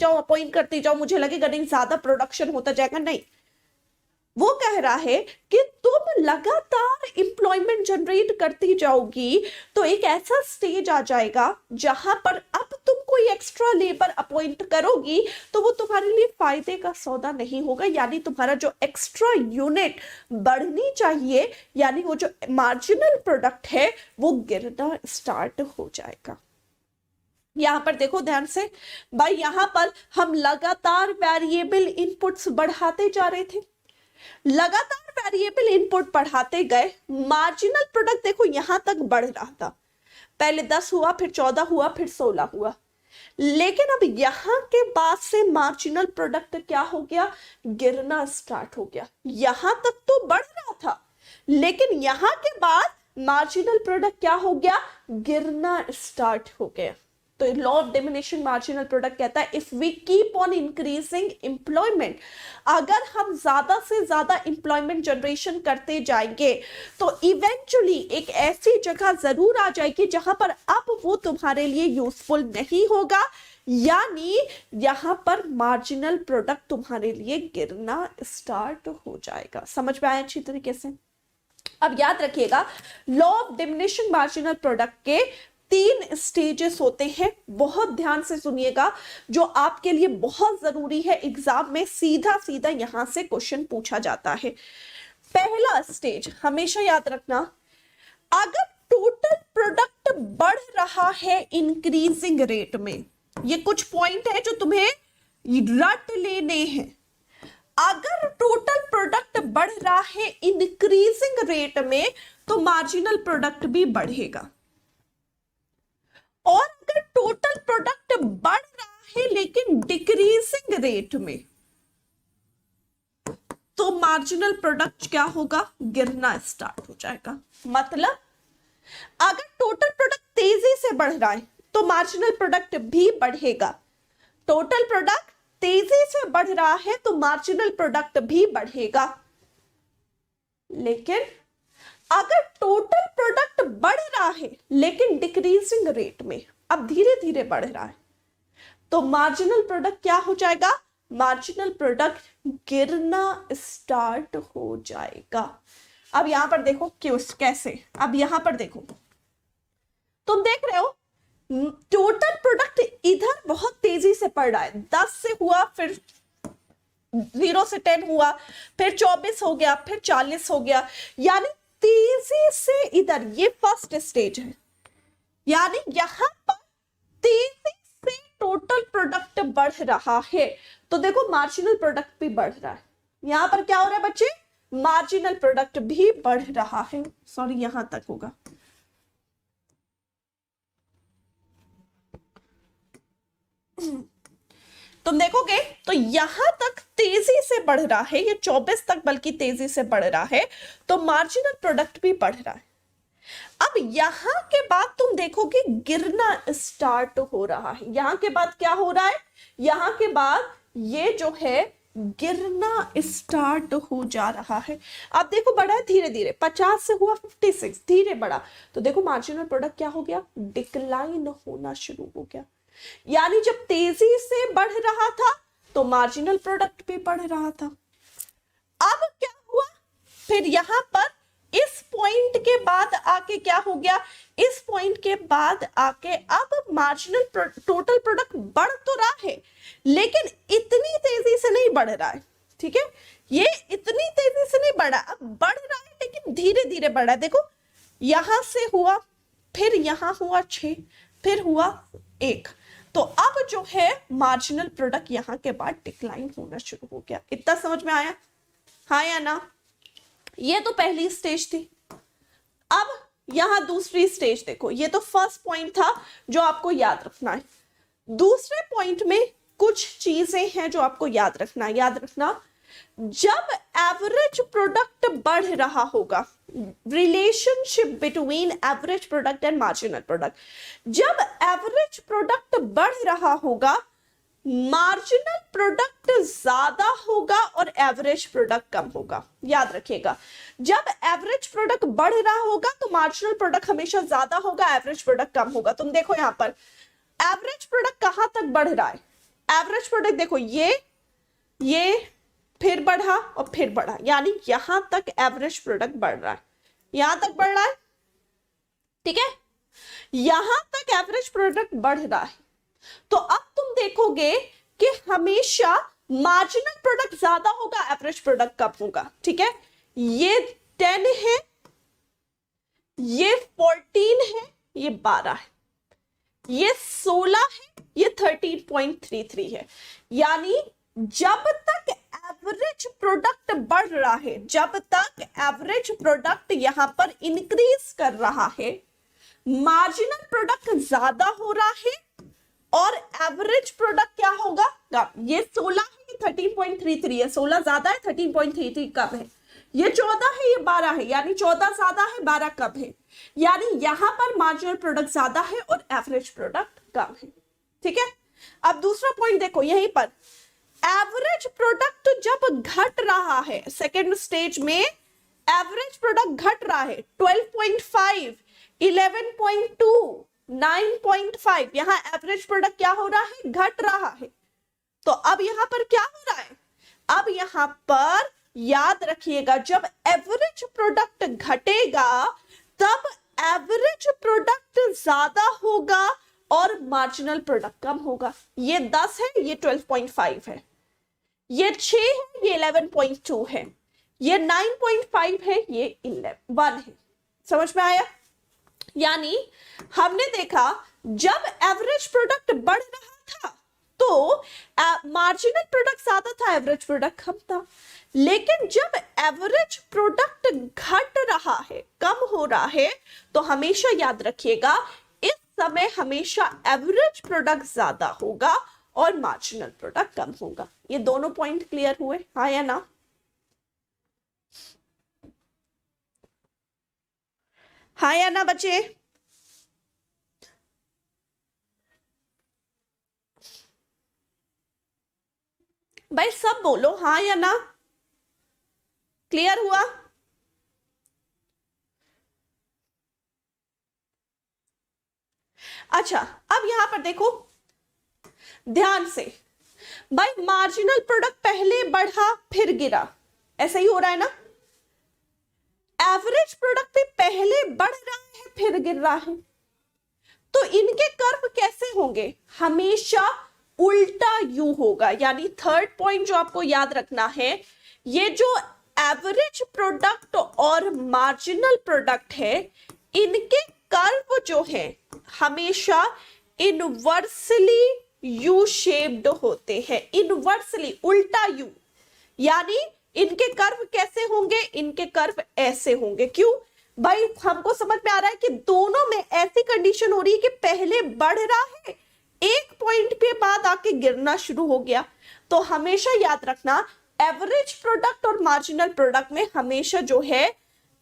जाऊं, मुझे लगेगा नहीं ज्यादा प्रोडक्शन होता जाएगा, नहीं। वो कह रहा है कि तुम लगातार एम्प्लॉयमेंट जनरेट करती जाओगी तो एक ऐसा स्टेज आ जाएगा जहां पर अब तुम कोई एक्स्ट्रा लेबर अपॉइंट करोगी तो वो तुम्हारे लिए फायदे का सौदा नहीं होगा। यानी तुम्हारा जो एक्स्ट्रा यूनिट बढ़नी चाहिए, यानी वो जो मार्जिनल प्रोडक्ट है वो गिरना स्टार्ट हो जाएगा। यहां पर देखो ध्यान से भाई, यहां पर हम लगातार वेरिएबल इनपुट्स बढ़ाते जा रहे थे, लगातार वेरिएबल इनपुट बढ़ाते गए, मार्जिनल प्रोडक्ट देखो यहां तक बढ़ रहा था, पहले 10 हुआ, फिर 14 हुआ, फिर 16 हुआ, लेकिन अब यहां के बाद से मार्जिनल प्रोडक्ट क्या हो गया? गिरना स्टार्ट हो गया। यहां तक तो बढ़ रहा था लेकिन यहां के बाद मार्जिनल प्रोडक्ट क्या हो गया? गिरना स्टार्ट हो गया। तो law of diminishing marginal product कहता है if we keep on increasing employment, अगर हम ज्यादा से ज्यादा एम्प्लॉयमेंट जनरेशन करते जाएंगे तो इवेंचुअली एक ऐसी जगह जरूर आ जाएगी जहां पर अब वो तुम्हारे लिए यूजफुल नहीं होगा, यानी यहां पर मार्जिनल प्रोडक्ट तुम्हारे लिए गिरना स्टार्ट हो जाएगा। समझ में आया अच्छी तरीके से? अब याद रखिएगा, law of diminishing marginal product के 3 स्टेजेस होते हैं, बहुत ध्यान से सुनिएगा, जो आपके लिए बहुत जरूरी है। एग्जाम में सीधा सीधा यहां से क्वेश्चन पूछा जाता है। पहला स्टेज हमेशा याद रखना, अगर टोटल प्रोडक्ट बढ़ रहा है इंक्रीजिंग रेट में, ये कुछ पॉइंट है जो तुम्हें रट लेने हैं। अगर टोटल प्रोडक्ट बढ़ रहा है इंक्रीजिंग रेट में तो मार्जिनल प्रोडक्ट भी बढ़ेगा, और अगर टोटल प्रोडक्ट बढ़ रहा है लेकिन डिक्रीजिंग रेट में तो मार्जिनल प्रोडक्ट क्या होगा? गिरना स्टार्ट हो जाएगा। मतलब अगर टोटल प्रोडक्ट तेजी से बढ़ रहा है तो मार्जिनल प्रोडक्ट भी बढ़ेगा, टोटल प्रोडक्ट तेजी से बढ़ रहा है तो मार्जिनल प्रोडक्ट भी बढ़ेगा। लेकिन अगर टोटल प्रोडक्ट बढ़ रहा है लेकिन डिक्रीजिंग रेट में, अब धीरे धीरे बढ़ रहा है, तो मार्जिनल प्रोडक्ट क्या हो जाएगा, मार्जिनल प्रोडक्ट गिरना स्टार्ट हो जाएगा। अब यहां पर देखो क्यों, कैसे, अब यहां पर देखो, तुम देख रहे हो टोटल प्रोडक्ट इधर बहुत तेजी से बढ़ रहा है, 10 से हुआ, फिर 0 से 10 हुआ, फिर 24 हो गया, फिर 40 हो गया, यानी तेजी से इधर, ये फर्स्ट स्टेज है, यानी यहां पर तेजी से टोटल प्रोडक्ट बढ़ रहा है। तो देखो मार्जिनल प्रोडक्ट भी बढ़ रहा है, यहां पर क्या हो रहा है बच्चे, मार्जिनल प्रोडक्ट भी बढ़ रहा है। सॉरी यहां तक होगा, तुम देखोगे तो यहां तक तेजी से बढ़ रहा है, ये 24 तक बल्कि तेजी से बढ़ रहा है, तो मार्जिनल प्रोडक्ट भी बढ़ रहा है। अब यहां के बाद तुम देखोगे गिरना स्टार्ट हो रहा है, यहां के बाद क्या हो रहा है, यहां के बाद ये जो है गिरना स्टार्ट हो जा रहा है। अब देखो बढ़ा है धीरे धीरे, 50 से हुआ 56, धीरे बढ़ा, तो देखो मार्जिनल प्रोडक्ट क्या हो गया, डिक्लाइन होना शुरू हो गया। यानी जब तेजी से बढ़ रहा था तो मार्जिनल प्रोडक्ट भी बढ़ रहा था। अब क्या हुआ, फिर यहां पर इस पॉइंट के बाद आके क्या हो गया, इस पॉइंट के बाद आके अब मार्जिनल टोटल प्रोडक्ट बढ़ तो रहा है, लेकिन इतनी तेजी से नहीं बढ़ रहा है, ठीक है, ये इतनी तेजी से नहीं बढ़ा, अब बढ़ रहा है लेकिन धीरे धीरे बढ़ रहा है। देखो यहां से हुआ, फिर यहां हुआ 6, फिर हुआ 1, तो अब जो है मार्जिनल प्रोडक्ट यहां के बाद डिक्लाइन होना शुरू हो गया। इतना समझ में आया, हाँ या ना? ये तो पहली स्टेज थी। अब यहां दूसरी स्टेज देखो, ये तो फर्स्ट पॉइंट था जो आपको याद रखना है। दूसरे पॉइंट में कुछ चीजें हैं जो आपको याद रखना है। याद रखना, जब एवरेज प्रोडक्ट बढ़ रहा होगा, relationship between average product and marginal product, जब एवरेज प्रोडक्ट बढ़ रहा होगा मार्जिनल प्रोडक्ट ज्यादा होगा और एवरेज प्रोडक्ट कम होगा। याद रखिएगा, जब एवरेज प्रोडक्ट बढ़ रहा होगा तो मार्जिनल प्रोडक्ट हमेशा ज्यादा होगा, एवरेज प्रोडक्ट कम होगा। तुम देखो यहां पर एवरेज प्रोडक्ट कहां तक बढ़ रहा है, एवरेज प्रोडक्ट देखो ये फिर बढ़ा और फिर बढ़ा, यानी यहां तक एवरेज प्रोडक्ट बढ़ रहा है, यहां तक बढ़ रहा है, ठीक है, यहां तक एवरेज प्रोडक्ट बढ़ रहा है। तो अब तुम देखोगे कि हमेशा मार्जिनल प्रोडक्ट ज्यादा होगा, एवरेज प्रोडक्ट कम होगा, ठीक है। ये 10 है, ये 14 है, ये 12 है, ये 16 है, ये 13.33 है। यानी जब तक एवरेज प्रोडक्ट बढ़ रहा है, जब तक एवरेज प्रोडक्ट यहां पर इंक्रीज कर रहा है, मार्जिनल प्रोडक्ट ज्यादा हो रहा है और एवरेज प्रोडक्ट क्या होगा, ये 16 है, ये 13.33 है, 16 ज्यादा है, 13.33 कम है, ये 14 है, ये 12 है, यानी 14 ज्यादा है, 12 कम है, यानी यहां पर मार्जिनल प्रोडक्ट ज्यादा है और एवरेज प्रोडक्ट कम है, ठीक है। अब दूसरा पॉइंट देखो, यहीं पर एवरेज प्रोडक्ट जब घट रहा है, सेकेंड स्टेज में एवरेज प्रोडक्ट घट रहा है, 12.5, 11.2, 9.5, यहां एवरेज प्रोडक्ट क्या हो रहा है, घट रहा है। तो अब यहां पर क्या हो रहा है, अब यहां पर याद रखिएगा, जब एवरेज प्रोडक्ट घटेगा तब एवरेज प्रोडक्ट ज्यादा होगा और मार्जिनल प्रोडक्ट कम होगा। ये 10 है, ये 12.5 है, ये 6 है, ये 11.2 है, ये 9.5 है, ये 1 है। समझ में आया? यानी हमने देखा जब एवरेज प्रोडक्ट बढ़ रहा था तो मार्जिनल प्रोडक्ट ज्यादा था, एवरेज प्रोडक्ट कम था, लेकिन जब एवरेज प्रोडक्ट घट रहा है, कम हो रहा है, तो हमेशा याद रखिएगा इस समय हमेशा एवरेज प्रोडक्ट ज्यादा होगा और मार्जिनल प्रोडक्ट कम होगा। ये दोनों पॉइंट क्लियर हुए, हाँ या ना? हाँ या ना बच्चे? भाई सब बोलो हाँ या ना, क्लियर हुआ? अच्छा अब यहां पर देखो, ध्यान से भाई, मार्जिनल प्रोडक्ट पहले बढ़ा फिर गिरा, ऐसा ही हो रहा है ना। एवरेज प्रोडक्ट भी पहले बढ़ रहा है फिर गिर रहा है, तो इनके कर्व कैसे होंगे, हमेशा उल्टा यू होगा। यानी थर्ड पॉइंट जो आपको याद रखना है, ये जो एवरेज प्रोडक्ट और मार्जिनल प्रोडक्ट है, इनके कर्व जो है हमेशा इनवर्सली यू शेप्ड होते हैं, इनवर्सली उल्टा यू। यानी इनके कर्व कैसे होंगे, इनके कर्व ऐसे होंगे। क्यों भाई, हमको समझ में आ रहा है कि दोनों में ऐसी कंडीशन हो रही है कि पहले बढ़ रहा है, एक पॉइंट पे बाद आके गिरना शुरू हो गया। तो हमेशा याद रखना, एवरेज प्रोडक्ट और मार्जिनल प्रोडक्ट में हमेशा जो है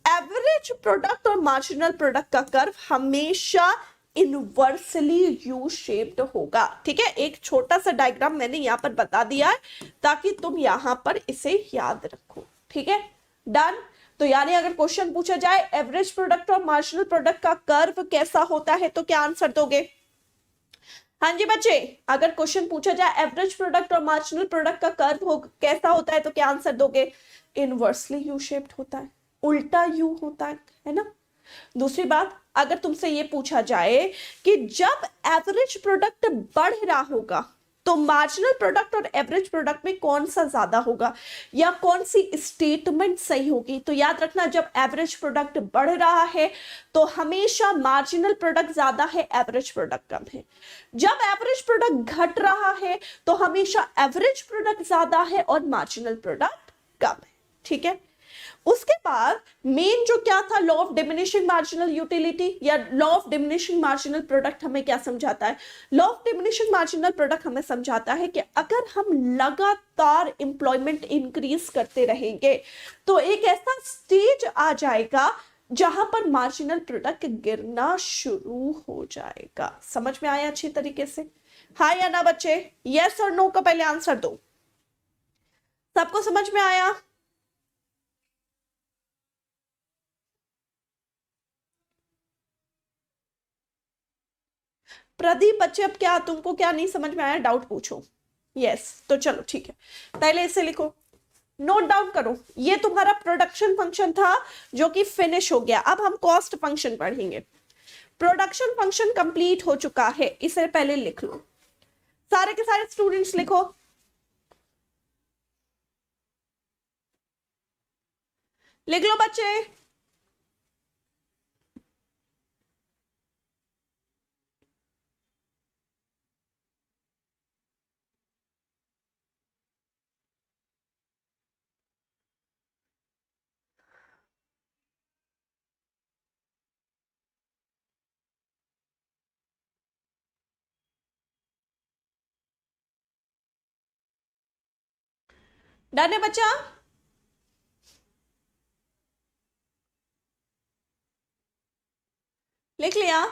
एवरेज प्रोडक्ट और मार्जिनल प्रोडक्ट का कर्व हमेशा इनवर्सली यू शेप्ड होगा। ठीक है, एक छोटा सा डायग्राम मैंने यहां पर बता दिया है ताकि तुम यहां पर इसे याद रखो। ठीक है, डन। तो यानी अगर क्वेश्चन पूछा जाए एवरेज प्रोडक्ट और मार्जिनल प्रोडक्ट का कर्व कैसा होता है तो क्या आंसर दोगे? हाँ जी बच्चे, अगर क्वेश्चन पूछा जाए एवरेज प्रोडक्ट और मार्जिनल प्रोडक्ट का कर्व हो कैसा होता है तो क्या आंसर दोगे? इनवर्सली यू शेप्ड होता है, उल्टा यू होता है ना। दूसरी बात, अगर तुमसे ये पूछा जाए कि जब एवरेज प्रोडक्ट बढ़ रहा होगा तो मार्जिनल प्रोडक्ट और एवरेज प्रोडक्ट में कौन सा ज्यादा होगा या कौन सी स्टेटमेंट सही होगी, तो याद रखना जब एवरेज प्रोडक्ट बढ़ रहा है तो हमेशा मार्जिनल प्रोडक्ट ज्यादा है, एवरेज प्रोडक्ट कम है। जब एवरेज प्रोडक्ट घट रहा है तो हमेशा एवरेज प्रोडक्ट ज्यादा है और मार्जिनल प्रोडक्ट कम है। ठीक है, उसके बाद मेन जो क्या था, law of diminishing marginal utility या law of diminishing marginal product हमें क्या समझाता है? Law of diminishing marginal product हमें समझाता है कि अगर हम लगातार एम्प्लॉयमेंट इंक्रीज करते रहेंगे तो एक ऐसा स्टेज आ जाएगा जहां पर मार्जिनल प्रोडक्ट गिरना शुरू हो जाएगा। समझ में आया अच्छी तरीके से? हाँ या ना बच्चे, यस और नो का पहले आंसर दो। सबको समझ में आया? प्रदीप बच्चे, अब क्या तुमको क्या नहीं समझ में आया, डाउट पूछो। यस, तो चलो ठीक है, पहले इसे लिखो, नोट डाउन करो। ये तुम्हारा प्रोडक्शन फंक्शन था जो कि फिनिश हो गया। अब हम कॉस्ट फंक्शन पढ़ेंगे। प्रोडक्शन फंक्शन कंप्लीट हो चुका है, इसे पहले लिख लो। सारे के सारे स्टूडेंट्स लिखो, लिख लो बच्चे। डन है बच्चा? लिख लिया?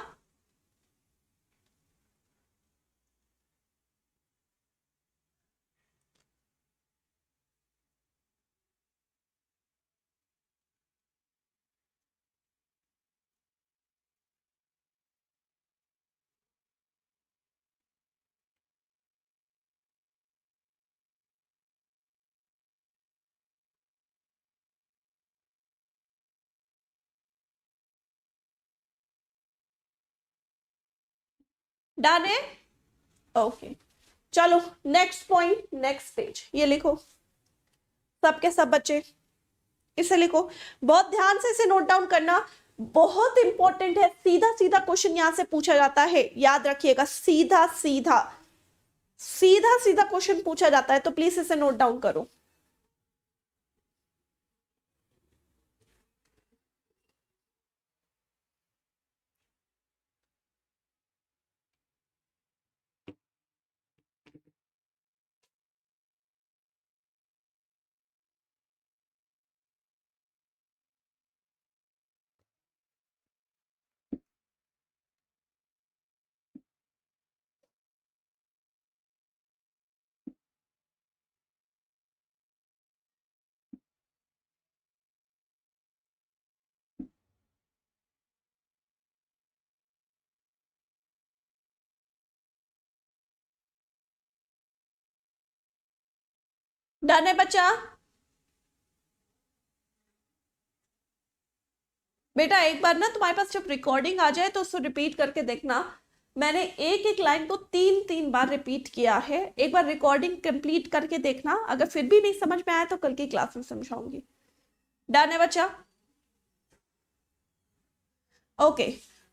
डन है? ओके, चलो नेक्स्ट पॉइंट, नेक्स्ट स्टेज, ये लिखो सबके सब बच्चे, इसे लिखो। बहुत ध्यान से इसे नोट डाउन करना, बहुत इंपॉर्टेंट है। सीधा सीधा क्वेश्चन यहां से पूछा जाता है, याद रखिएगा, सीधा सीधा सीधा सीधा क्वेश्चन पूछा जाता है, तो प्लीज इसे नोट डाउन करो। डन है बच्चा? बेटा एक बार ना तुम्हारे पास जब रिकॉर्डिंग आ जाए तो उसको रिपीट करके देखना। मैंने एक एक लाइन को 3 3 बार रिपीट किया है। एक बार रिकॉर्डिंग कंप्लीट करके देखना, अगर फिर भी नहीं समझ में आया तो कल की क्लास में समझाऊंगी। डन है बच्चा? ओके।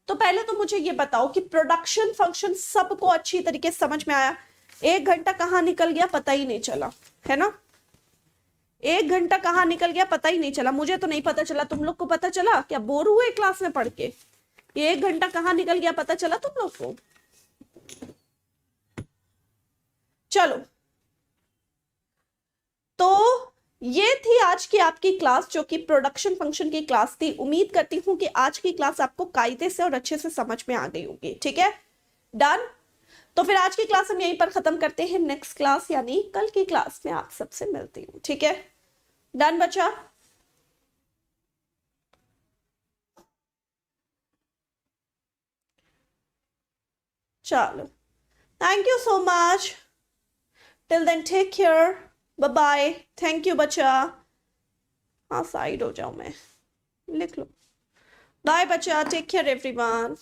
तो पहले तो मुझे ये बताओ कि प्रोडक्शन फंक्शन सबको अच्छी तरीके से समझ में आया? 1 घंटा कहाँ निकल गया पता ही नहीं चला, है ना? 1 घंटा कहाँ निकल गया पता ही नहीं चला। मुझे तो नहीं पता चला, तुम लोग को पता चला क्या? बोर हुए क्लास में पढ़ के? ये 1 घंटा कहाँ निकल गया पता चला तुम लोग को? चलो, तो ये थी आज की आपकी क्लास, जो कि प्रोडक्शन फंक्शन की क्लास थी। उम्मीद करती हूं कि आज की क्लास आपको कायदे से और अच्छे से समझ में आ गई होगी। ठीक है, डन? तो फिर आज की क्लास हम यहीं पर खत्म करते हैं। नेक्स्ट क्लास यानी कल की क्लास में आप सबसे मिलती हूँ। ठीक है, डन बच्चा? चलो, thank you so much. Till then take care, bye bye. Thank you बच्चा। हाँ, साइड हो जाओ, मैं लिख लो। बाय बच्चा, टेक केयर एवरीवन।